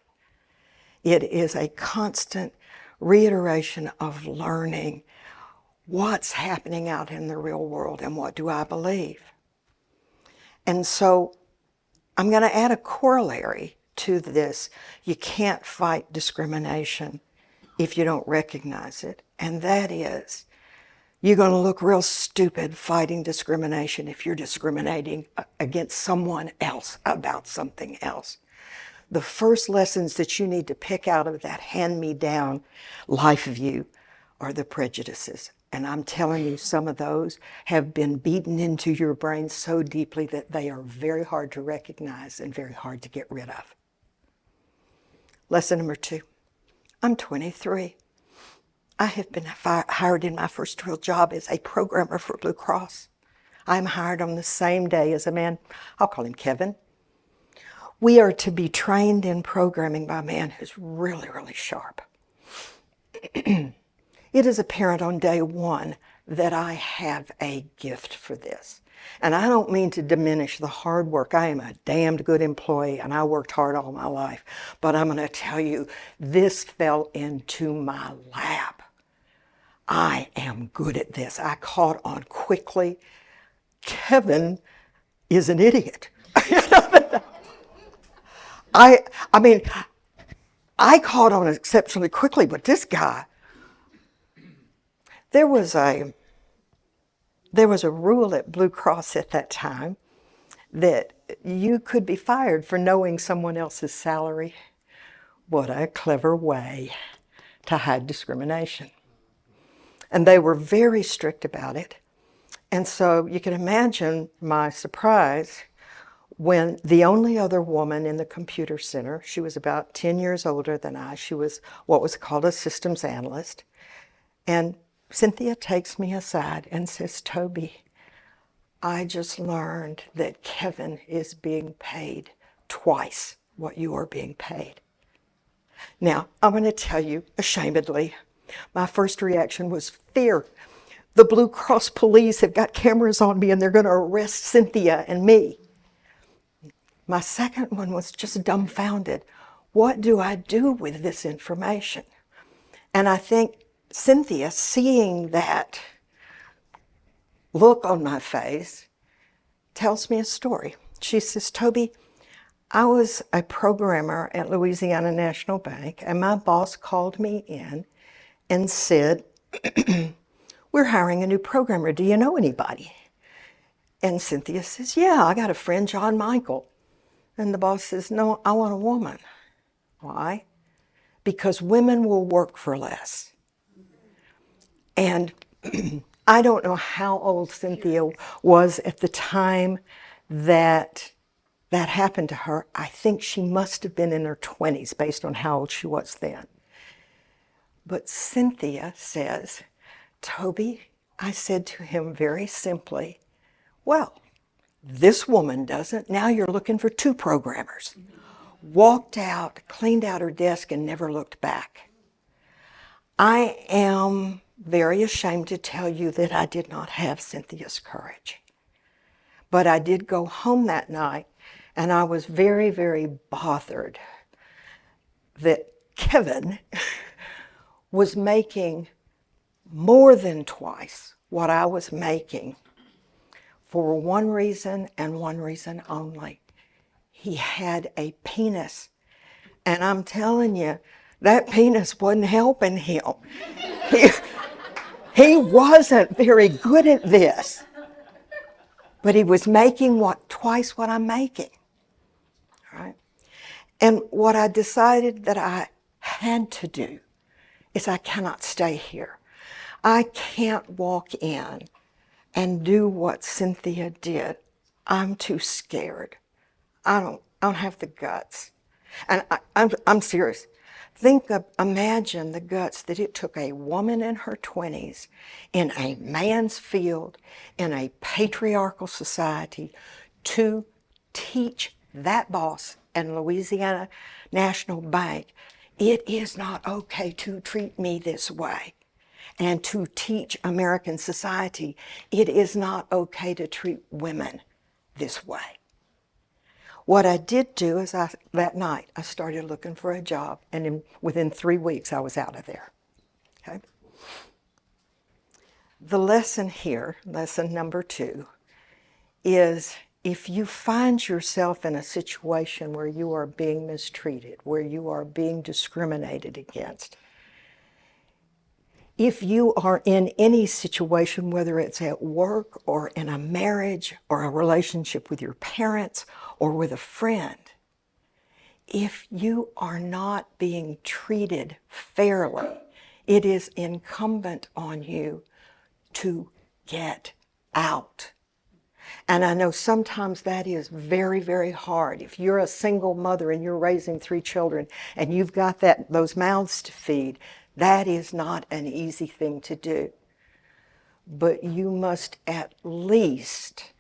It is a constant reiteration of learning what's happening out in the real world and what do I believe. And so I'm going to add a corollary to this. You can't fight discrimination if you don't recognize it. And that is, you're going to look real stupid fighting discrimination if you're discriminating against someone else about something else. The first lessons that you need to pick out of that hand-me-down life view are the prejudices. And I'm telling you, some of those have been beaten into your brain so deeply that they are very hard to recognize and very hard to get rid of. Lesson number 2. I'm 23. I have been hired in my first real job as a programmer for Blue Cross. I'm hired on the same day as a man, I'll call him Kevin. We are to be trained in programming by a man who's really, really sharp. It is apparent on day 1 that I have a gift for this. And I don't mean to diminish the hard work. I am a damned good employee and I worked hard all my life. But I'm going to tell you, this fell into my lap. I am good at this. I caught on quickly. Kevin is an idiot. I mean, I caught on exceptionally quickly, but this guy, there was a rule at Blue Cross at that time that you could be fired for knowing someone else's salary. What a clever way to hide discrimination. And they were very strict about it. And so you can imagine my surprise when the only other woman in the computer center, she was about 10 years older than I, she was what was called a systems analyst, and Cynthia takes me aside and says, Toby, I just learned that Kevin is being paid twice what you are being paid. Now, I'm going to tell you, ashamedly, My first reaction was fear. The Blue Cross police have got cameras on me and they're going to arrest Cynthia and me. My second one was just dumbfounded. What do I do with this information? And I think Cynthia, seeing that look on my face, tells me a story. She says, Toby, I was a programmer at Louisiana National Bank, and my boss called me in and said, we're hiring a new programmer. Do you know anybody? And Cynthia says, yeah, I got a friend, John Michael. And the boss says, no, I want a woman. Why? Because women will work for less. And I don't know how old Cynthia was at the time that happened to her. I think she must have been in her 20s based on how old she was then. But Cynthia says, Toby, I said to him very simply, well, this woman doesn't. Now you're looking for two programmers. Walked out, cleaned out her desk, and never looked back. I am very ashamed to tell you that I did not have Cynthia's courage. But I did go home that night, and I was very, very bothered that Kevin was making more than twice what I was making for one reason and one reason only. He had a penis. And I'm telling you, that penis wasn't helping him. He wasn't very good at this. But he was making twice what I'm making. Right? And what I decided that I had to do is I cannot stay here. I can't walk in and do what Cynthia did. I'm too scared. I don't have the guts. And I'm serious. Imagine the guts that it took a woman in her 20s in a man's field, in a patriarchal society, to teach that boss in Louisiana National Bank, it is not okay to treat me this way. And to teach American society, it is not okay to treat women this way. What I did do is that night, I started looking for a job, and within 3 weeks, I was out of there. Okay? The lesson here, lesson number 2, is if you find yourself in a situation where you are being mistreated, where you are being discriminated against, if you are in any situation, whether it's at work or in a marriage or a relationship with your parents or with a friend, if you are not being treated fairly, it is incumbent on you to get out. And I know sometimes that is very, very hard. If you're a single mother and you're raising 3 children and you've got those mouths to feed, that is not an easy thing to do. But you must at least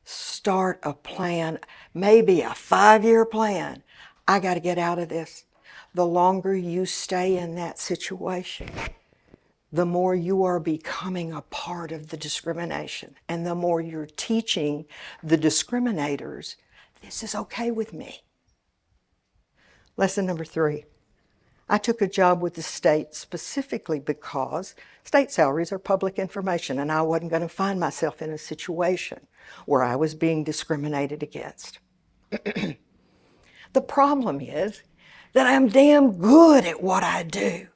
start a plan, maybe a 5-year plan. I got to get out of this. The longer you stay in that situation, the more you are becoming a part of the discrimination, and the more you're teaching the discriminators, this is okay with me. Lesson number 3. I took a job with the state specifically because state salaries are public information, and I wasn't going to find myself in a situation where I was being discriminated against. The problem is that I'm damn good at what I do.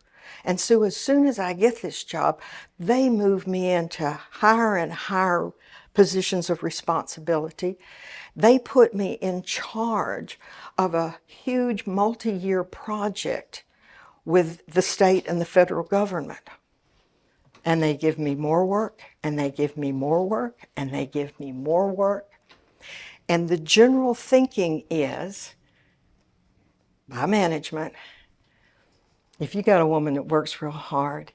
And so as soon as I get this job, they move me into higher and higher positions of responsibility. They put me in charge of a huge multi-year project with the state and the federal government. And they give me more work, and they give me more work, and they give me more work. And the general thinking is, by management, if you got a woman that works real hard,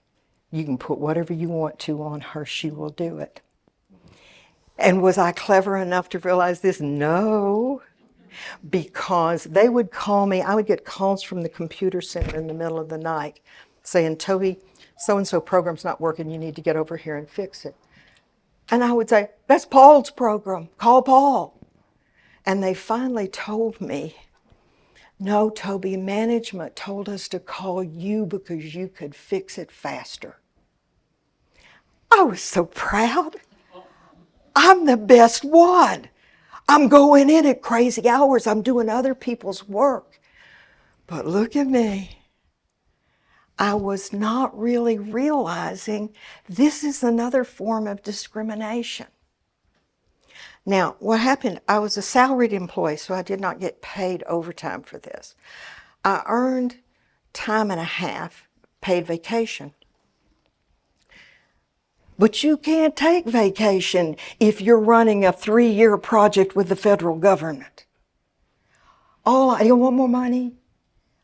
you can put whatever you want to on her, she will do it. And was I clever enough to realize this? No. Because they would call me, I would get calls from the computer center in the middle of the night saying, Toby, so-and-so program's not working, you need to get over here and fix it. And I would say, that's Paul's program, call Paul. And they finally told me, no, Toby, management told us to call you because you could fix it faster. I was so proud. I'm the best one. I'm going in at crazy hours. I'm doing other people's work. But look at me. I was not really realizing this is another form of discrimination. Now, what happened, I was a salaried employee, so I did not get paid overtime for this. I earned time and a half paid vacation. But you can't take vacation if you're running a 3-year project with the federal government. You want more money?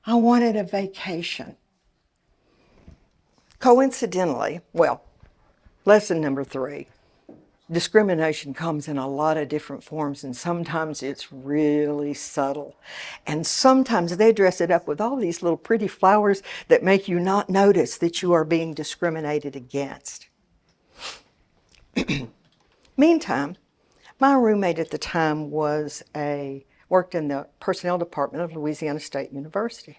I wanted a vacation. Coincidentally, lesson number 3, discrimination comes in a lot of different forms, and sometimes it's really subtle. And sometimes they dress it up with all these little pretty flowers that make you not notice that you are being discriminated against. Meantime, my roommate at the time worked in the personnel department of Louisiana State University.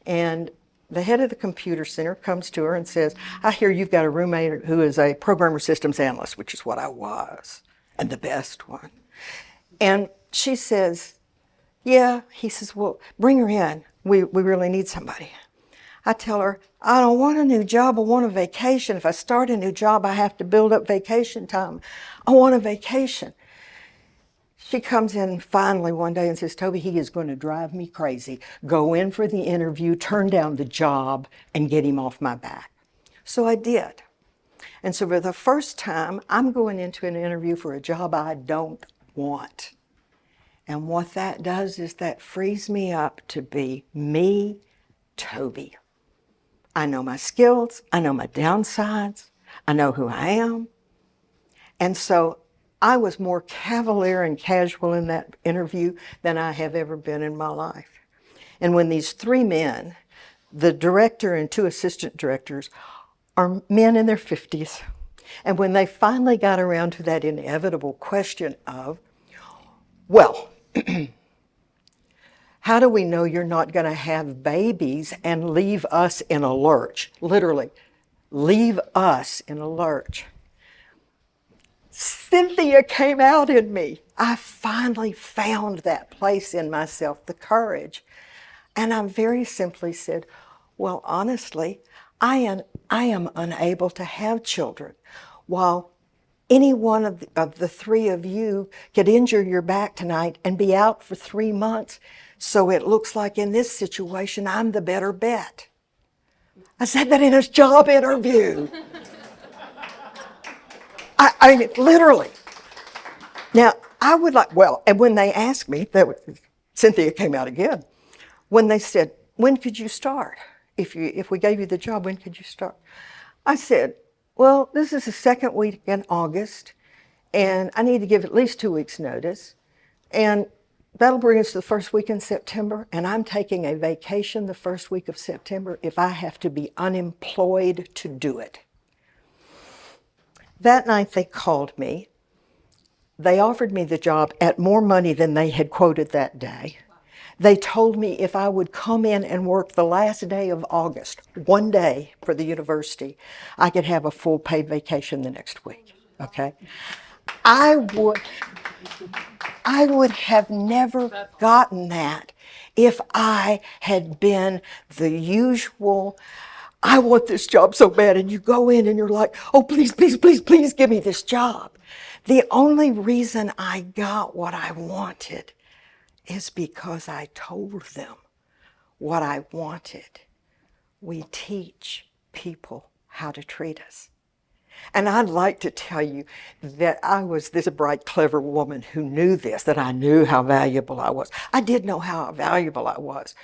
And the head of the computer center comes to her and says, I hear you've got a roommate who is a programmer systems analyst, which is what I was, and the best one. And she says, yeah. He says, well, bring her in. We really need somebody. I tell her, I don't want a new job, I want a vacation. If I start a new job, I have to build up vacation time. I want a vacation. She comes in finally one day and says, Toby, he is going to drive me crazy. Go in for the interview, turn down the job, and get him off my back. So I did. And so for the first time, I'm going into an interview for a job I don't want. And what that does is that frees me up to be me, Toby. I know my skills, I know my downsides, I know who I am. And so I was more cavalier and casual in that interview than I have ever been in my life. And when these 3 men, the director and 2 assistant directors, are men in their 50s, and when they finally got around to that inevitable question of, well, how do we know you're not going to have babies and leave us in a lurch? Literally, leave us in a lurch. Cynthia came out in me. I finally found that place in myself, the courage. And I very simply said, well, honestly, I am unable to have children. While any one of the 3 of you could injure your back tonight and be out for 3 months, so it looks like in this situation, I'm the better bet. I said that in a job interview. I mean, literally. Now, I would like, and when they asked me, Cynthia came out again, when they said, when could you start? If we gave you the job, when could you start? I said, well, this is the 2nd week in August, and I need to give at least 2 weeks' notice, and that'll bring us to the 1st week in September, and I'm taking a vacation the 1st week of September if I have to be unemployed to do it. That night they called me. They offered me the job at more money than they had quoted that day. They told me if I would come in and work the last day of August, 1 day for the university, I could have a full paid vacation the next week, okay? I would have never gotten that if I had been the usual, I want this job so bad, and you go in and you're like, oh, please, please, please, please give me this job. The only reason I got what I wanted is because I told them what I wanted. We teach people how to treat us. And I'd like to tell you that I was this bright, clever woman who knew this, that I knew how valuable I was. I did know how valuable I was.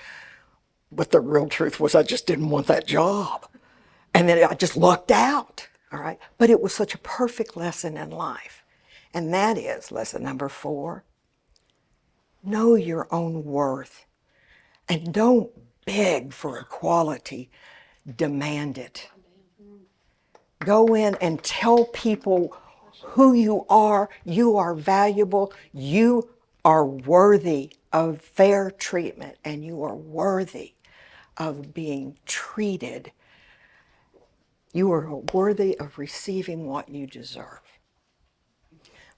But the real truth was I just didn't want that job. And then I just lucked out, all right? But it was such a perfect lesson in life. And that is lesson number 4. Know your own worth. And don't beg for equality. Demand it. go in and tell people who you are valuable, you are worthy of fair treatment, and you are worthy of being treated. You are worthy of receiving what you deserve.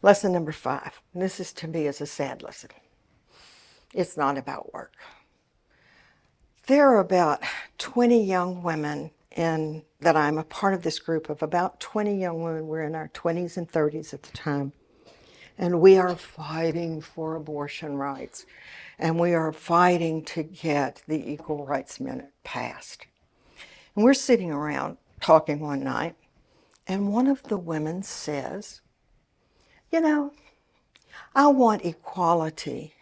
Lesson number 5. And this is, to me, is a sad lesson. It's not about work. There are about 20 young women that I'm a part of this group of about 20 young women. We're in our 20s and 30s at the time. And we are fighting for abortion rights. And we are fighting to get the Equal Rights Amendment passed. And we're sitting around talking one night, and one of the women says, you know, I want equality,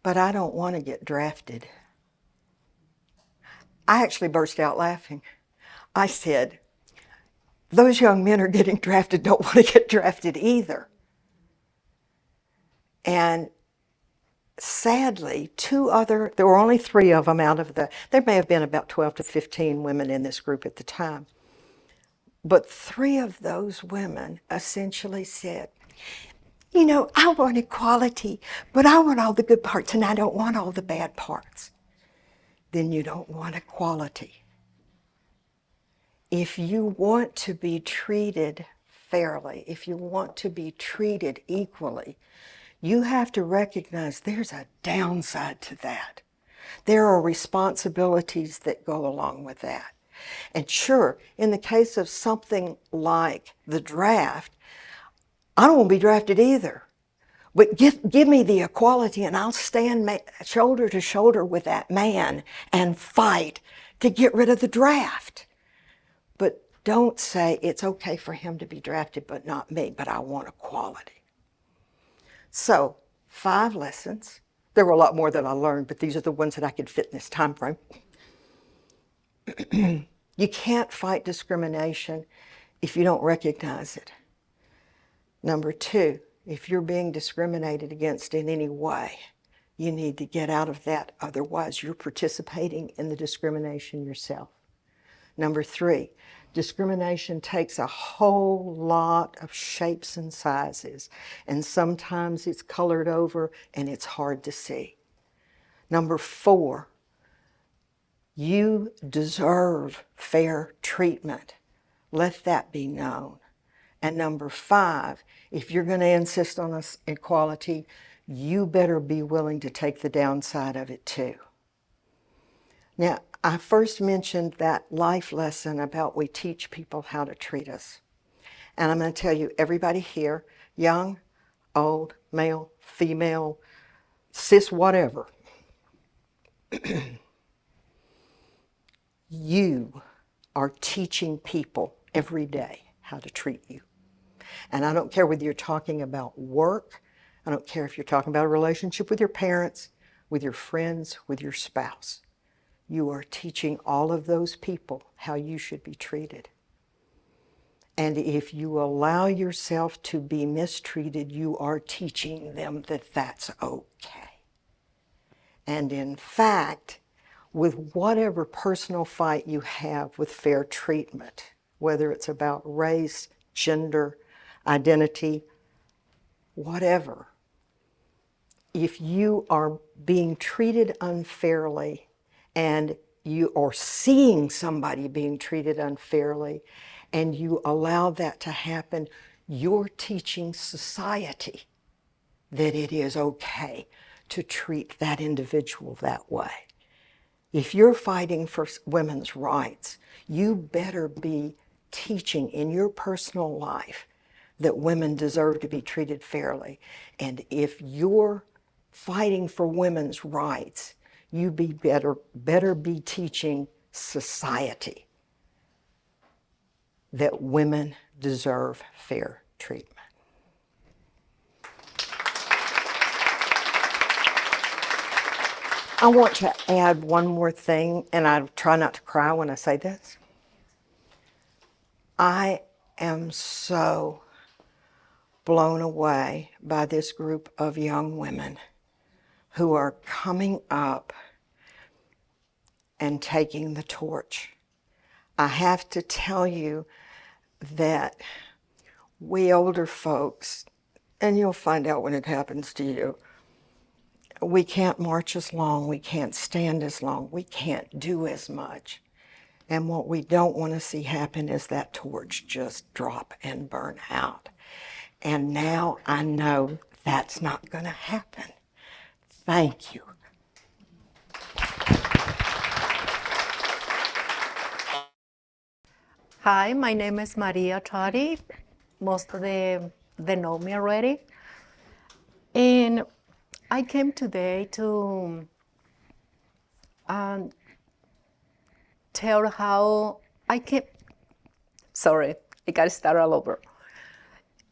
but I don't want to get drafted. I actually burst out laughing. I said, those young men are getting drafted, don't want to get drafted either. And sadly, there were only 3 of them there may have been about 12 to 15 women in this group at the time. But 3 of those women essentially said, you know, I want equality, but I want all the good parts and I don't want all the bad parts. Then you don't want equality. If you want to be treated fairly, if you want to be treated equally, you have to recognize there's a downside to that. There are responsibilities that go along with that. And sure, in the case of something like the draft, I don't want to be drafted either. But give me the equality and I'll stand shoulder to shoulder with that man and fight to get rid of the draft. But don't say it's okay for him to be drafted but not me, but I want equality. So, 5 lessons. There were a lot more that I learned, but these are the ones that I could fit in this time frame. You can't fight discrimination if you don't recognize it. Number 2, if you're being discriminated against in any way, you need to get out of that. Otherwise, you're participating in the discrimination yourself. Number 3, discrimination takes a whole lot of shapes and sizes, and sometimes it's colored over and it's hard to see. Number 4, you deserve fair treatment. Let that be known. And number 5, if you're going to insist on equality, you better be willing to take the downside of it too. Now, I first mentioned that life lesson about we teach people how to treat us. And I'm going to tell you, everybody here, young, old, male, female, cis, whatever, you are teaching people every day how to treat you. And I don't care whether you're talking about work, I don't care if you're talking about a relationship with your parents, with your friends, with your spouse. You are teaching all of those people how you should be treated. And if you allow yourself to be mistreated, you are teaching them that that's okay. And in fact, with whatever personal fight you have with fair treatment, whether it's about race, gender, identity, whatever, if you are being treated unfairly and you are seeing somebody being treated unfairly and you allow that to happen, you're teaching society that it is okay to treat that individual that way. If you're fighting for women's rights, you better be teaching in your personal life that women deserve to be treated fairly. And if you're fighting for women's rights, you better be teaching society that women deserve fair treatment. I want to add one more thing, and I try not to cry when I say this. I am so blown away by this group of young women who are coming up and taking the torch. I have to tell you that we older folks, and you'll find out when it happens to you, we can't march as long, we can't stand as long, we can't do as much. And what we don't want to see happen is that torch just drop and burn out. And now I know that's not going to happen. Thank you. Hi, my name is Maria Tari. Most of they know me already. And I came today to tell how I came. Sorry, I got to start all over.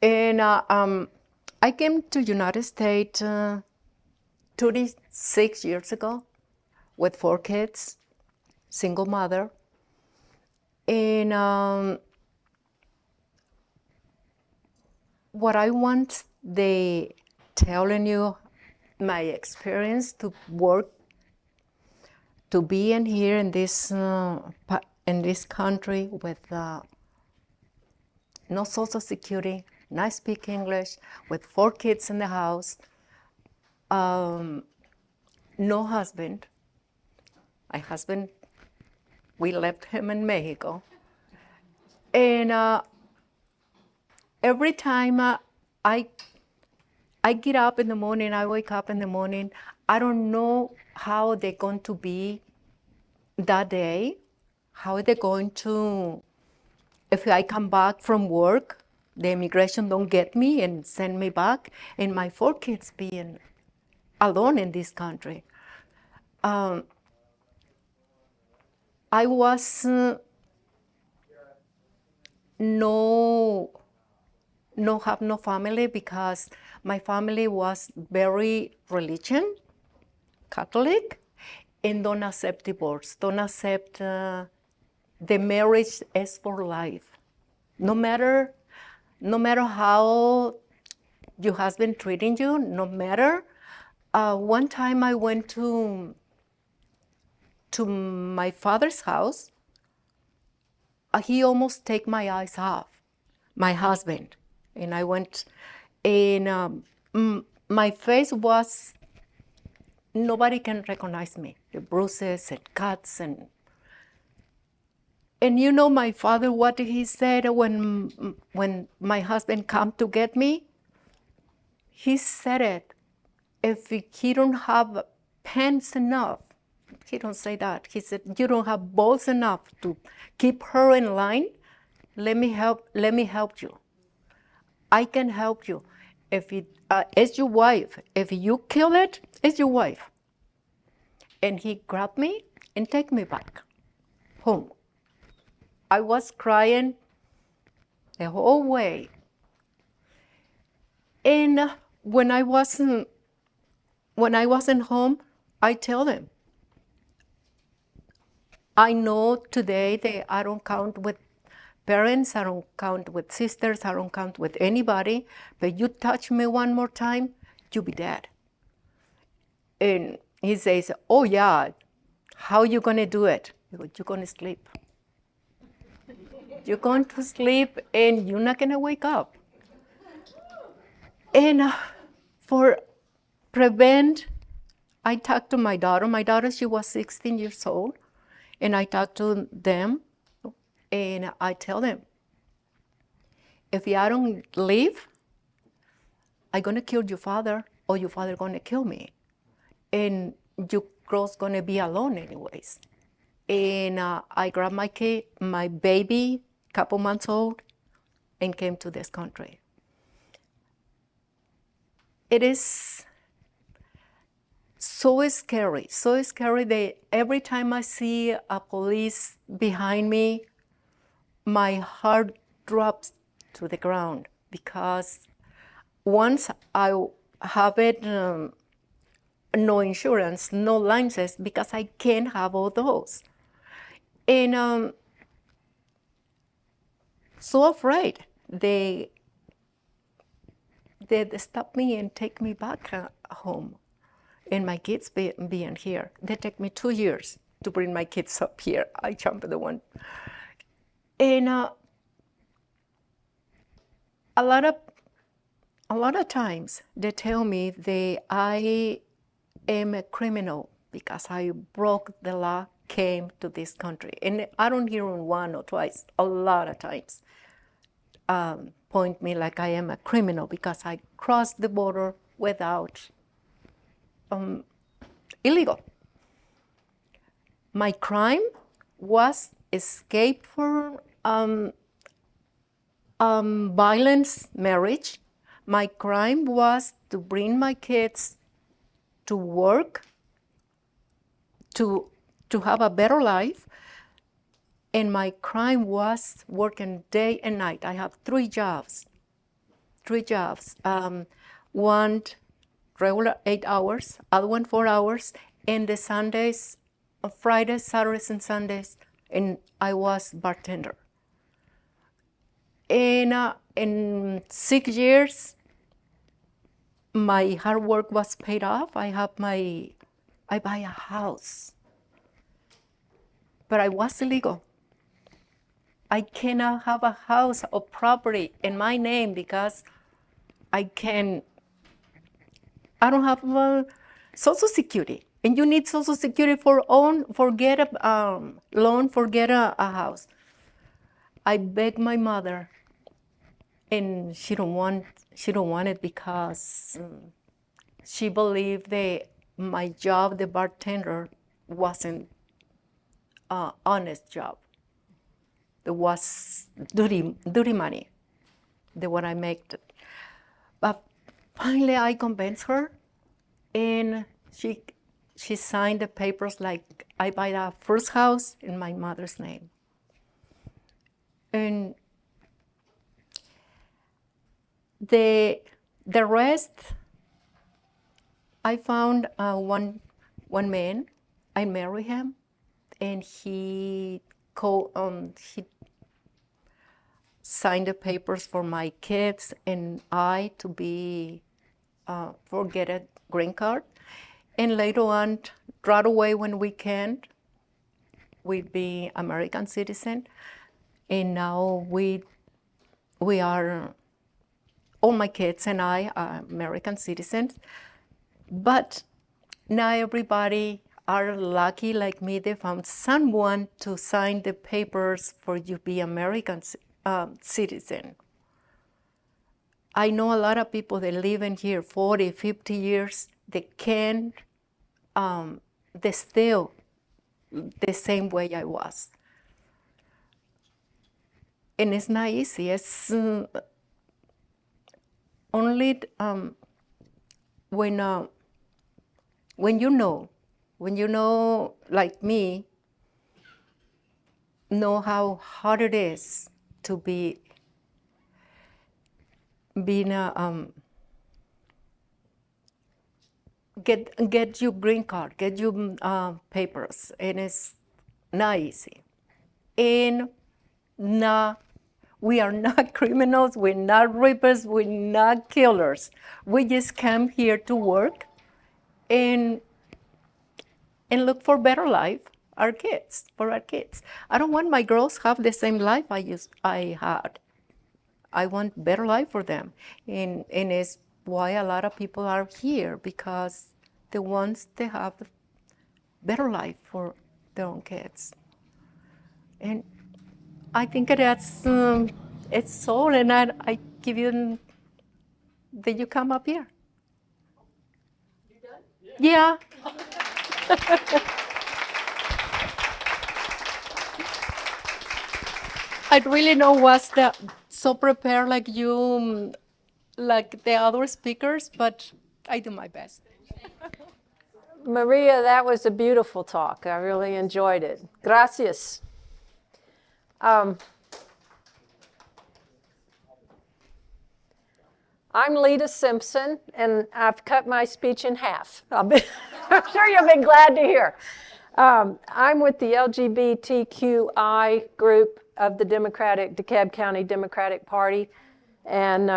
And I came to United States 36 years ago with 4 kids, single mother. And what I want, they telling you my experience to work, to be in here in this country with no Social Security, not speak English, with 4 kids in the house, no husband. My husband, we left him in Mexico. And every time I get up in the morning, I wake up in the morning, I don't know how they're going to be that day, how they're going to, if I come back from work, the immigration don't get me and send me back, and my 4 kids being alone in this country. I was have no family because my family was very religion, Catholic, and don't accept divorce, don't accept the marriage is for life. No matter how your husband treating you, no matter. One time I went to my father's house. He almost take my eyes off, my husband. And I went, and my face was, nobody can recognize me. The bruises and cuts and you know my father, what he said when my husband come to get me? He said it, if he don't have pants enough, he don't say that. He said, you don't have balls enough to keep her in line. Let me help you. I can help you. If it's your wife, if you kill it, it's your wife. And he grabbed me and take me back home. I was crying the whole way. And when I wasn't home, I tell them, I know today that I don't count with parents, I don't count with sisters, I don't count with anybody, but you touch me one more time, you'll be dead. And he says, oh yeah, how you gonna do it? I go, you're gonna sleep. You're going to sleep and you're not gonna wake up. And for prevent, I talked to my daughter. My daughter, she was 16 years old. And I talked to them and I tell them, if I don't leave, I'm gonna kill your father or your father gonna kill me. And your girl's gonna be alone anyways. And I grabbed my kid, my baby, couple months old, and came to this country. It is so scary that every time I see a police behind me, my heart drops to the ground because once I have it, no insurance, no license, because I can't have all those. And so afraid they stop me and take me back home. And my kids being here. They take me 2 years to bring my kids up here. I jumped the one. And a lot of times they tell me that I am a criminal because I broke the law, came to this country. And I don't hear it one or twice, a lot of times. Point me like I am a criminal because I crossed the border without illegal. My crime was escape from violence marriage. My crime was to bring my kids to work, to have a better life. And my crime was working day and night. I have 3 jobs. One regular 8 hours, other one 4 hours, and the Sundays, Fridays, Saturdays, and Sundays, and I was bartender. And in 6 years, my hard work was paid off. I buy a house, but I was illegal. I cannot have a house or property in my name because I don't have Social Security. And you need Social Security forget a loan, forget a house. I begged my mother, and she don't want it because she believed that my job, the bartender, wasn't an honest job. It was dirty money, the one I made. But finally, I convinced her, and she signed the papers like I buy the first house in my mother's name. And the rest, I found one man. I married him, and he signed the papers for my kids and I to be get a green card. And later on, right away when we can, we'd be American citizen. And now we are, all my kids and I are American citizens. But not everybody are lucky like me. They found someone to sign the papers for you to be American citizen. I know a lot of people that live in here 40, 50 years, they can't, they still the same way I was. And it's not easy. It's only when you know, like me, know how hard it is to get your green card, get your papers, and it's not easy. And we are not criminals, we're not rapers, we're not killers. We just come here to work and look for better life for our kids. I don't want my girls to have the same life I had. I want better life for them. And it's why a lot of people are here, because they want to have better life for their own kids. And I think that's it's all, and I give you that you come up here. You done? Yeah. I really know was so prepared like you, like the other speakers, but I do my best. Maria, that was a beautiful talk. I really enjoyed it. Gracias. I'm Lida Simpson, and I've cut my speech in half. I'm sure you'll be glad to hear. I'm with the LGBTQI group of the Dekalb County Democratic Party, and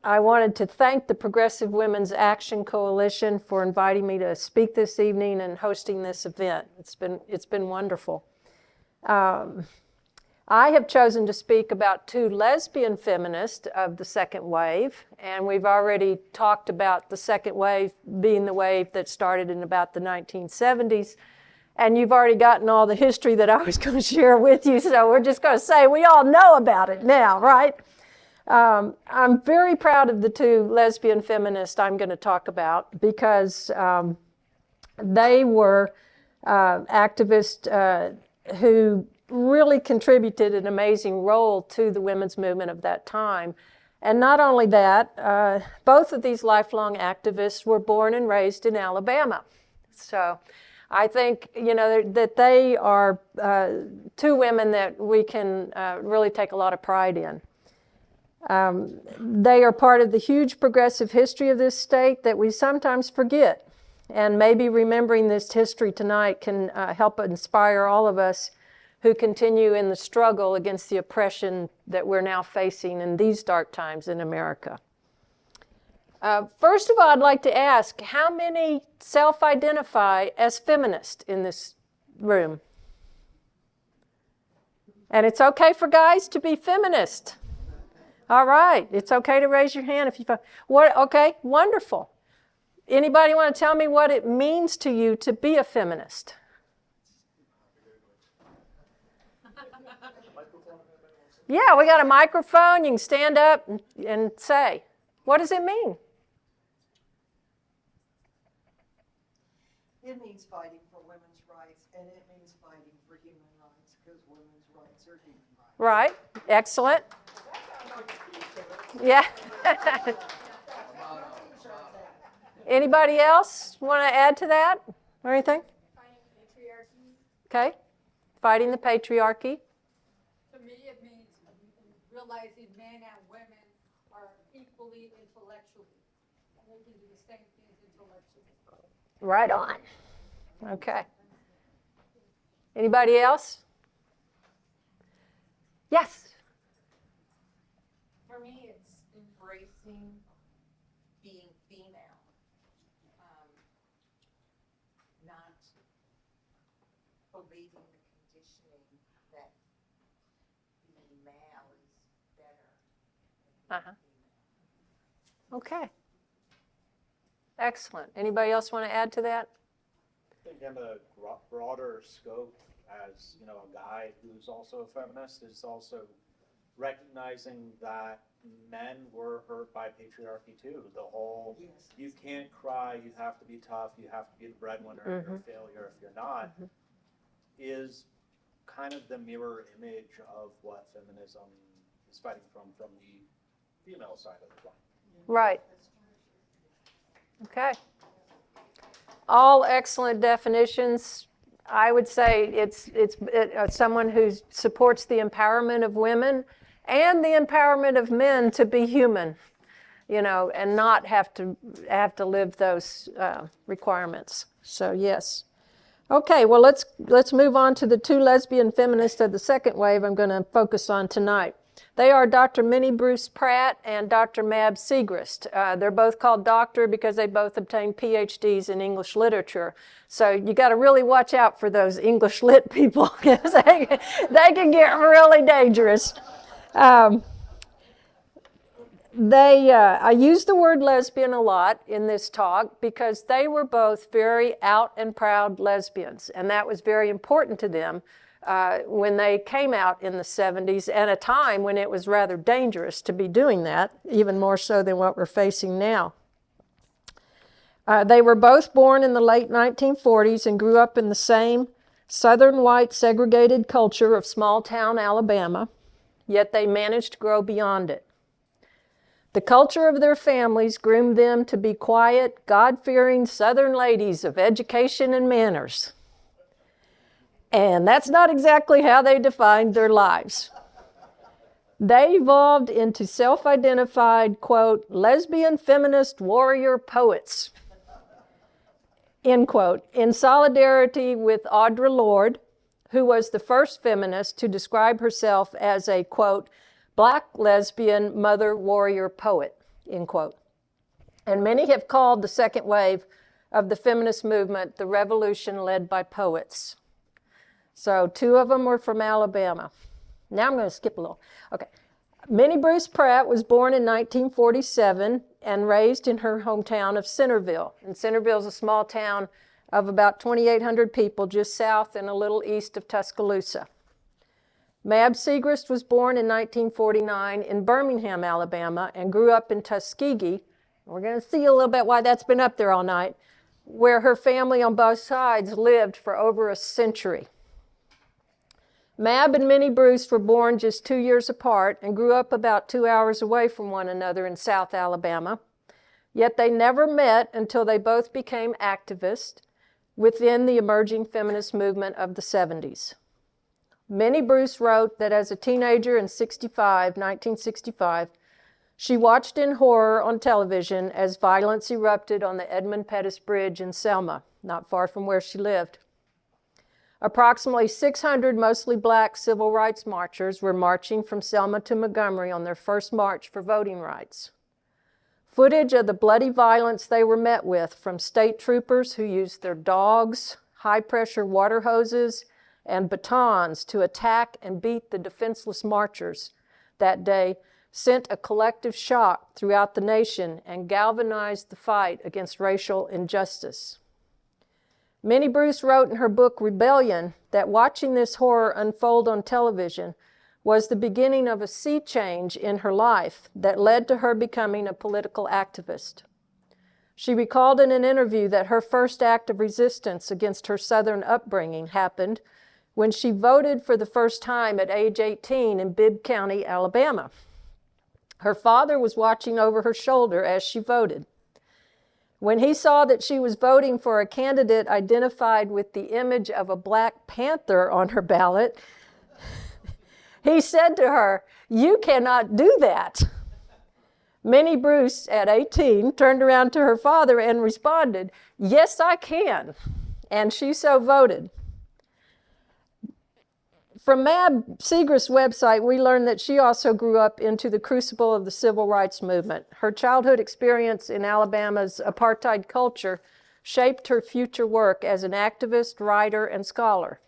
I wanted to thank the Progressive Women's Action Coalition for inviting me to speak this evening and hosting this event. It's been wonderful. I have chosen to speak about two lesbian feminists of the second wave, and we've already talked about the second wave being the wave that started in about the 1970s, and you've already gotten all the history that I was going to share with you, so we're just going to say we all know about it now, right? I'm very proud of the two lesbian feminists I'm going to talk about because they were activists who really contributed an amazing role to the women's movement of that time. And not only that, both of these lifelong activists were born and raised in Alabama. So I think, that they are two women that we can really take a lot of pride in. They are part of the huge progressive history of this state that we sometimes forget. And maybe remembering this history tonight can help inspire all of us who continue in the struggle against the oppression that we're now facing in these dark times in America. First of all, I'd like to ask, how many self-identify as feminist in this room? And it's okay for guys to be feminist. All right, it's okay to raise your hand if you find, okay, wonderful. Anybody want to tell me what it means to you to be a feminist? Yeah, we got a microphone. You can stand up and say, what does it mean? It means fighting for women's rights, and it means fighting for human rights, because women's rights are human rights. Right, excellent. Yeah. Anybody else want to add to that or anything? Fighting patriarchy. Okay, fighting the patriarchy. To me, it means realizing men and women are equally intellectually, and they can do the same things intellectually. Right on. Okay. Anybody else? Yes. For me, it's embracing being female, not believing the conditioning that being male is better than being female. Okay. Excellent. Anybody else want to add to that? I think in a broader scope, as a guy who's also a feminist, is also recognizing that men were hurt by patriarchy too. The whole, you can't cry, you have to be tough, you have to be the breadwinner, you're a failure if you're not, is kind of the mirror image of what feminism is fighting from the female side of the coin. Right. Okay. All excellent definitions. I would say it's someone who supports the empowerment of women and the empowerment of men to be human, and not have to live those requirements. So yes. Okay, well let's move on to the two lesbian feminists of the second wave I'm going to focus on tonight. They are Dr. Minnie Bruce Pratt and Dr. Mab Segrest. They're both called doctor because they both obtained PhDs in English literature. So you got to really watch out for those English lit people because they can get really dangerous. I use the word lesbian a lot in this talk because they were both very out and proud lesbians, and that was very important to them when they came out in the 70s, and a time when it was rather dangerous to be doing that, even more so than what we're facing now. They were both born in the late 1940s and grew up in the same southern white segregated culture of small town Alabama, yet they managed to grow beyond it. The culture of their families groomed them to be quiet, God-fearing Southern ladies of education and manners. And that's not exactly how they defined their lives. They evolved into self-identified, quote, lesbian feminist warrior poets, end quote, in solidarity with Audre Lorde, who was the first feminist to describe herself as a, quote, black lesbian mother warrior poet, end quote. And many have called the second wave of the feminist movement the revolution led by poets. So two of them were from Alabama. Now I'm going to skip a little. Okay. Minnie Bruce Pratt was born in 1947 and raised in her hometown of Centerville. And Centerville is a small town of about 2,800 people just south and a little east of Tuscaloosa. Mab Segrest was born in 1949 in Birmingham, Alabama, and grew up in Tuskegee. We're going to see a little bit why that's been up there all night, where her family on both sides lived for over a century. Mab and Minnie Bruce were born just 2 years apart and grew up about 2 hours away from one another in South Alabama. Yet they never met until they both became activists within the emerging feminist movement of the 70s. Minnie Bruce wrote that as a teenager in 1965, she watched in horror on television as violence erupted on the Edmund Pettus Bridge in Selma, not far from where she lived. Approximately 600 mostly black civil rights marchers were marching from Selma to Montgomery on their first march for voting rights. Footage of the bloody violence they were met with from state troopers who used their dogs, high-pressure water hoses, and batons to attack and beat the defenseless marchers that day sent a collective shock throughout the nation and galvanized the fight against racial injustice. Minnie Bruce wrote in her book Rebellion that watching this horror unfold on television was the beginning of a sea change in her life that led to her becoming a political activist. She recalled in an interview that her first act of resistance against her Southern upbringing happened when she voted for the first time at age 18 in Bibb County, Alabama. Her father was watching over her shoulder as she voted. When he saw that she was voting for a candidate identified with the image of a Black Panther on her ballot, he said to her, "You cannot do that." Minnie Bruce, at 18, turned around to her father and responded, "Yes, I can." And she so voted. From Mab Segrest's website, we learned that she also grew up into the crucible of the civil rights movement. Her childhood experience in Alabama's apartheid culture shaped her future work as an activist, writer, and scholar.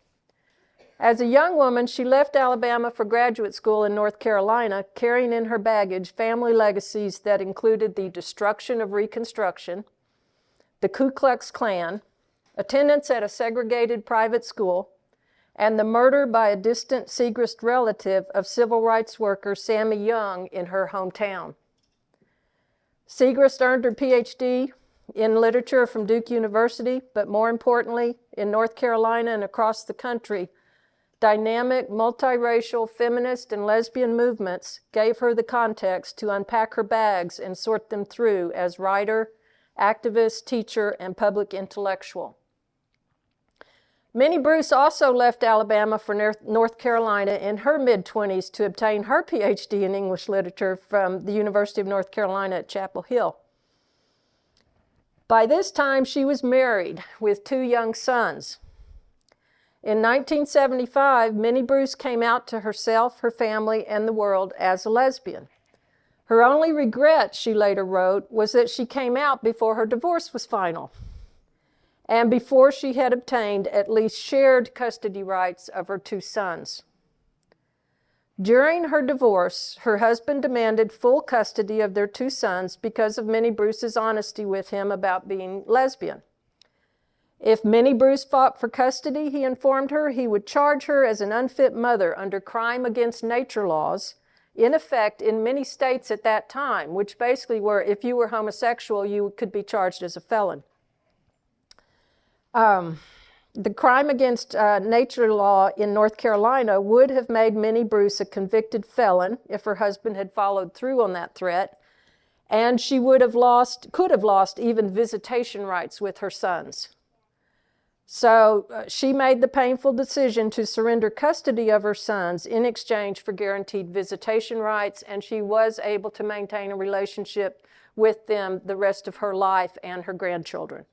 As a young woman, she left Alabama for graduate school in North Carolina, carrying in her baggage family legacies that included the destruction of Reconstruction, the Ku Klux Klan, attendance at a segregated private school, and the murder by a distant Segrest relative of civil rights worker Sammy Young in her hometown. Segrest earned her PhD in literature from Duke University, but more importantly, in North Carolina and across the country, dynamic, multiracial, feminist, and lesbian movements gave her the context to unpack her bags and sort them through as writer, activist, teacher, and public intellectual. Minnie Bruce also left Alabama for North Carolina in her mid-20s to obtain her PhD in English literature from the University of North Carolina at Chapel Hill. By this time, she was married with 2 young sons. In 1975, Minnie Bruce came out to herself, her family, and the world as a lesbian. Her only regret, she later wrote, was that she came out before her divorce was final, and before she had obtained at least shared custody rights of her 2 sons. During her divorce, her husband demanded full custody of their 2 sons because of Minnie Bruce's honesty with him about being lesbian. If Minnie Bruce fought for custody, he informed her he would charge her as an unfit mother under crime against nature laws, in effect in many states at that time, which basically were if you were homosexual, you could be charged as a felon. The crime against nature law in North Carolina would have made Minnie Bruce a convicted felon if her husband had followed through on that threat, and she could have lost even visitation rights with her sons. So she made the painful decision to surrender custody of her sons in exchange for guaranteed visitation rights, and she was able to maintain a relationship with them the rest of her life and her grandchildren.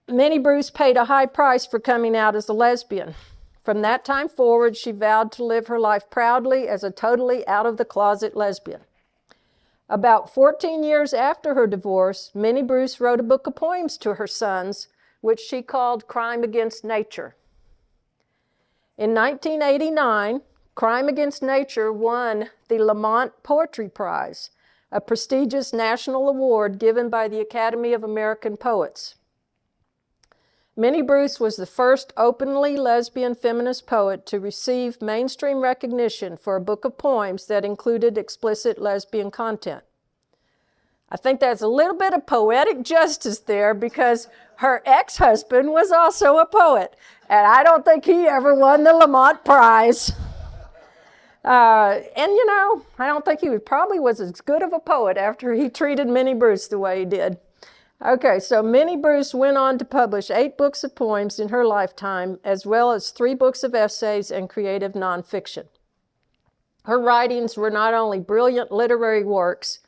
Minnie Bruce paid a high price for coming out as a lesbian. From that time forward, she vowed to live her life proudly as a totally out-of-the-closet lesbian. About 14 years after her divorce, Minnie Bruce wrote a book of poems to her sons, which she called Crime Against Nature. In 1989, Crime Against Nature won the Lamont Poetry Prize, a prestigious national award given by the Academy of American Poets. Minnie Bruce was the first openly lesbian feminist poet to receive mainstream recognition for a book of poems that included explicit lesbian content. I think that's a little bit of poetic justice there because her ex-husband was also a poet, and I don't think he ever won the Lamont Prize. And you know, I don't think he probably was as good of a poet after he treated Minnie Bruce the way he did. Okay, so Minnie Bruce went on to publish 8 books of poems in her lifetime, as well as 3 books of essays and creative nonfiction. Her writings were not only brilliant literary works,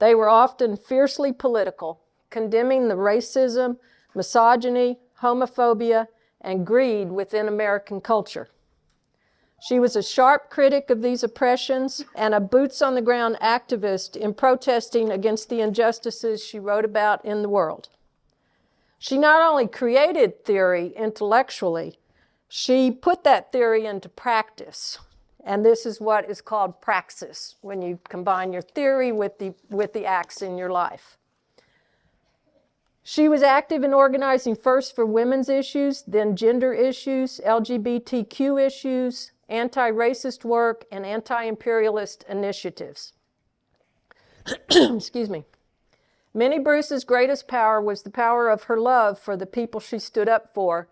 they were often fiercely political, condemning the racism, misogyny, homophobia, and greed within American culture. She was a sharp critic of these oppressions and a boots-on-the-ground activist in protesting against the injustices she wrote about in the world. She not only created theory intellectually, she put that theory into practice. And this is what is called praxis, when you combine your theory with the acts in your life. She was active in organizing first for women's issues, then gender issues, LGBTQ issues, anti-racist work, and anti-imperialist initiatives. Excuse me. Minnie Bruce's greatest power was the power of her love for the people she stood up for,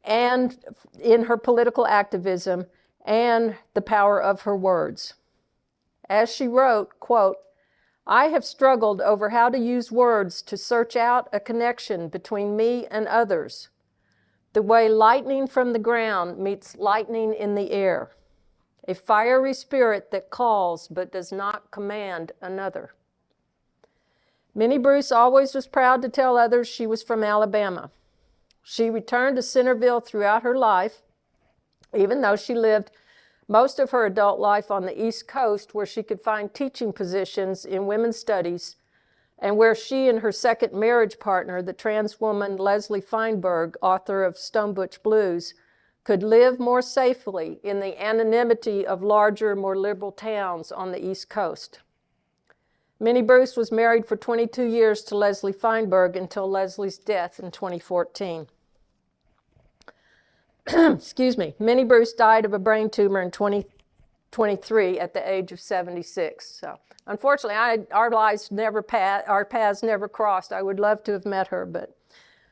and in her political activism, and the power of her words. As she wrote, quote, "I have struggled over how to use words to search out a connection between me and others, the way lightning from the ground meets lightning in the air, a fiery spirit that calls but does not command another." Minnie Bruce always was proud to tell others she was from Alabama. She returned to Centerville throughout her life, even though she lived most of her adult life on the East Coast, where she could find teaching positions in women's studies, and where she and her second marriage partner, the trans woman Leslie Feinberg, author of Stone Butch Blues, could live more safely in the anonymity of larger, more liberal towns on the East Coast. Minnie Bruce was married for 22 years to Leslie Feinberg until Leslie's death in 2014. Excuse me. Minnie Bruce died of a brain tumor in 2023 at the age of 76. So, unfortunately, our paths never crossed. I would love to have met her, but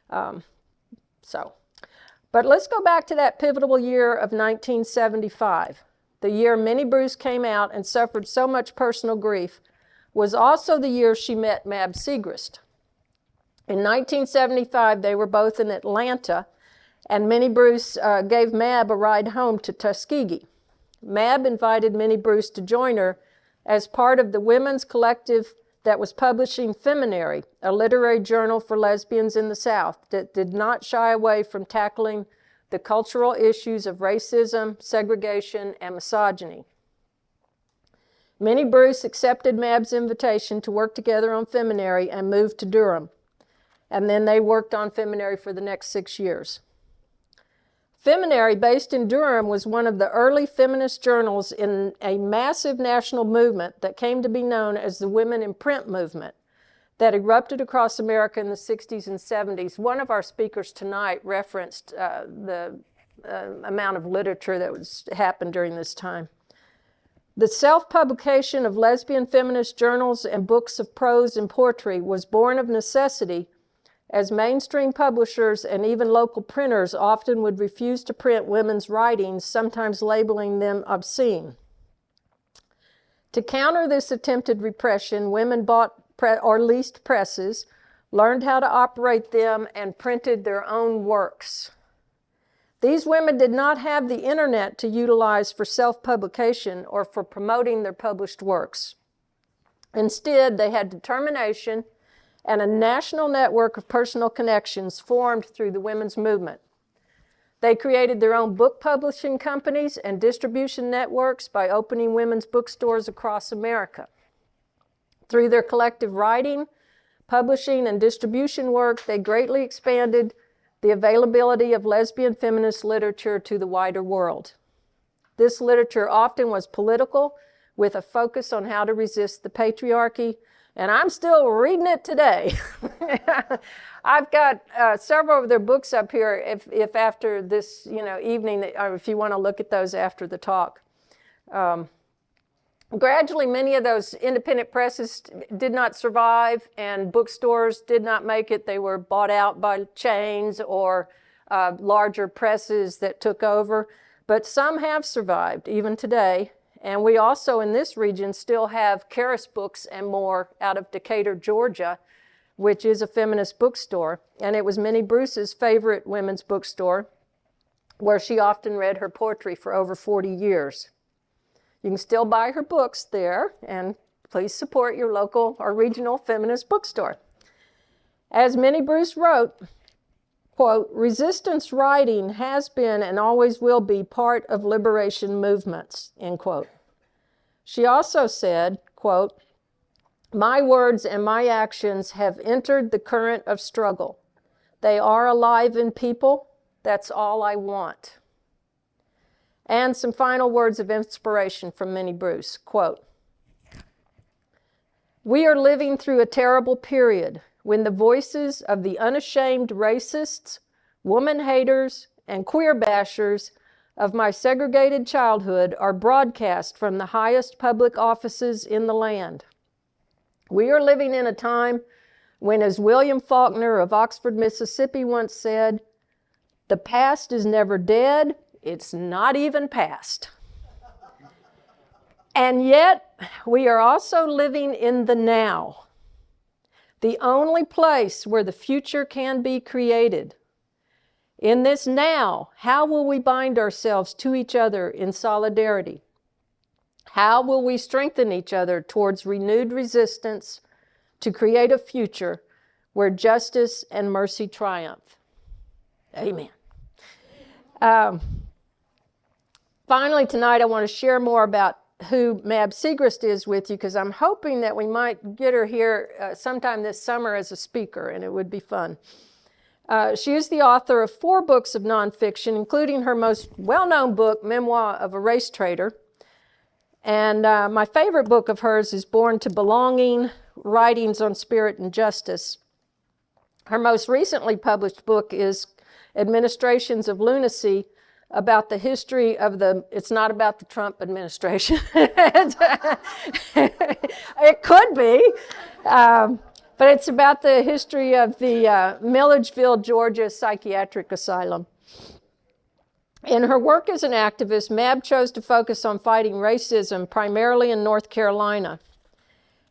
But let's go back to that pivotal year of 1975. The year Minnie Bruce came out and suffered so much personal grief was also the year she met Mab Segrest. In 1975, they were both in Atlanta, and Minnie Bruce gave Mab a ride home to Tuskegee. Mab invited Minnie Bruce to join her as part of the women's collective that was publishing Feminary, a literary journal for lesbians in the South that did not shy away from tackling the cultural issues of racism, segregation, and misogyny. Minnie Bruce accepted Mab's invitation to work together on Feminary and moved to Durham. And then they worked on Feminary for the next 6 years. Feminary, based in Durham, was one of the early feminist journals in a massive national movement that came to be known as the Women in Print movement that erupted across America in the 60s and 70s. One of our speakers tonight referenced the amount of literature that happened during this time. The self-publication of lesbian feminist journals and books of prose and poetry was born of necessity, as mainstream publishers and even local printers often would refuse to print women's writings, sometimes labeling them obscene. To counter this attempted repression, women bought or leased presses, learned how to operate them, and printed their own works. These women did not have the internet to utilize for self-publication or for promoting their published works. Instead, they had determination and a national network of personal connections formed through the women's movement. They created their own book publishing companies and distribution networks by opening women's bookstores across America. Through their collective writing, publishing, and distribution work, they greatly expanded the availability of lesbian feminist literature to the wider world. This literature often was political, with a focus on how to resist the patriarchy, and I'm still reading it today. I've got several of their books up here if after this evening, or if you want to look at those after the talk. Gradually, many of those independent presses did not survive, and bookstores did not make it. They were bought out by chains or larger presses that took over. But some have survived, even today. And we also, in this region, still have Karis Books and More out of Decatur, Georgia, which is a feminist bookstore. And it was Minnie Bruce's favorite women's bookstore, where she often read her poetry for over 40 years. You can still buy her books there, and please support your local or regional feminist bookstore. As Minnie Bruce wrote, quote, "Resistance writing has been and always will be part of liberation movements," end quote. She also said, quote, "My words and my actions have entered the current of struggle. They are alive in people. That's all I want." And some final words of inspiration from Minnie Bruce, quote, "We are living through a terrible period when the voices of the unashamed racists, woman haters, and queer bashers of my segregated childhood are broadcast from the highest public offices in the land. We are living in a time when, as William Faulkner of Oxford, Mississippi once said, the past is never dead, it's not even past. And yet, we are also living in the now, the only place where the future can be created. In this now, how will we bind ourselves to each other in solidarity? How will we strengthen each other towards renewed resistance to create a future where justice and mercy triumph?" Amen. Finally, tonight I want to share more about who Mab Segrest is with you, because I'm hoping that we might get her here sometime this summer as a speaker, and it would be fun. She is the author of 4 books of nonfiction, including her most well-known book, Memoir of a Race Traitor. And my favorite book of hers is Born to Belonging, Writings on Spirit and Justice. Her most recently published book is Administrations of Lunacy, about the history of it's not about the Trump administration. It could be. But it's about the history of the Milledgeville, Georgia Psychiatric Asylum. In her work as an activist, Mab chose to focus on fighting racism primarily in North Carolina.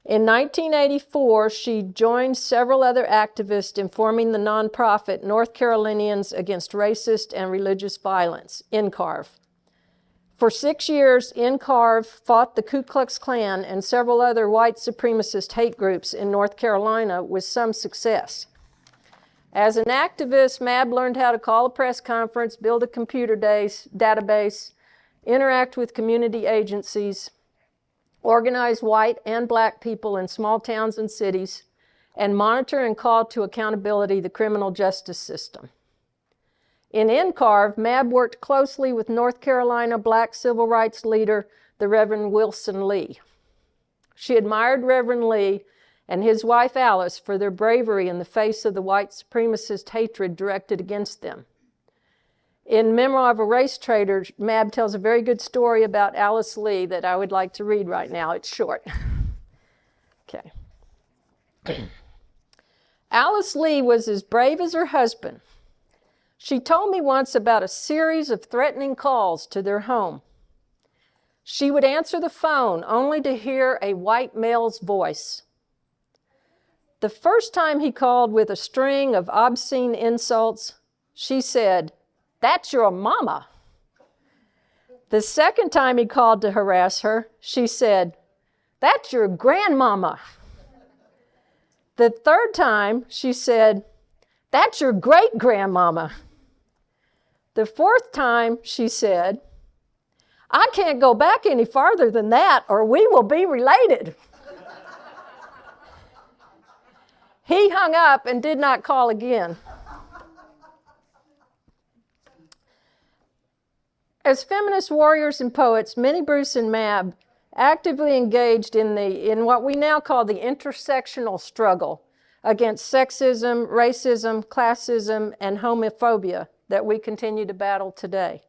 In 1984, she joined several other activists in forming the nonprofit North Carolinians Against Racist and Religious Violence, NCARV. For 6 years, NCARV fought the Ku Klux Klan and several other white supremacist hate groups in North Carolina with some success. As an activist, Mab learned how to call a press conference, build a computer database, interact with community agencies, organize white and black people in small towns and cities, and monitor and call to accountability the criminal justice system. In NCARV, Mab worked closely with North Carolina black civil rights leader, the Reverend Wilson Lee. She admired Reverend Lee and his wife Alice for their bravery in the face of the white supremacist hatred directed against them. In Memoir of a Race Traitor, Mab tells a very good story about Alice Lee that I would like to read right now. It's short. Okay. Alice Lee was as brave as her husband. She told me once about a series of threatening calls to their home. She would answer the phone only to hear a white male's voice. The first time he called with a string of obscene insults, she said, "That's your mama." The second time he called to harass her, she said, "That's your grandmama." The third time, she said, "That's your great-grandmama." The fourth time, she said, "I can't go back any farther than that or we will be related." He hung up and did not call again. As feminist warriors and poets, Minnie Bruce and Mab actively engaged in what we now call the intersectional struggle against sexism, racism, classism, and homophobia that we continue to battle today.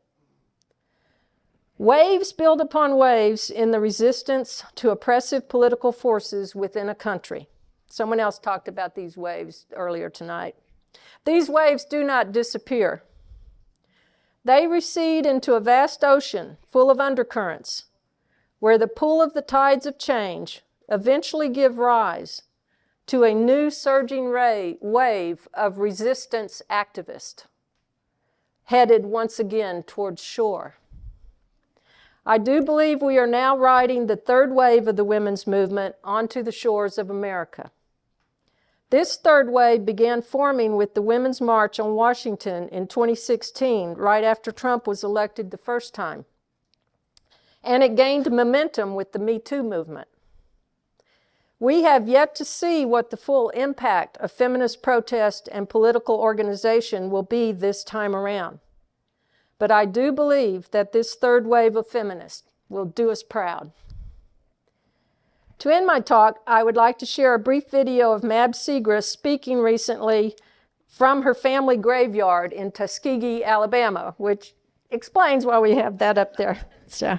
Waves build upon waves in the resistance to oppressive political forces within a country. Someone else talked about these waves earlier tonight. These waves do not disappear. They recede into a vast ocean full of undercurrents, where the pull of the tides of change eventually give rise to a new surging wave of resistance activists, headed once again towards shore. I do believe we are now riding the third wave of the women's movement onto the shores of America. This third wave began forming with the Women's March on Washington in 2016, right after Trump was elected the first time. And it gained momentum with the Me Too movement. We have yet to see what the full impact of feminist protest and political organization will be this time around. But I do believe that this third wave of feminists will do us proud. To end my talk, I would like to share a brief video of Mab Segrest speaking recently from her family graveyard in Tuskegee, Alabama, which explains why we have that up there. So.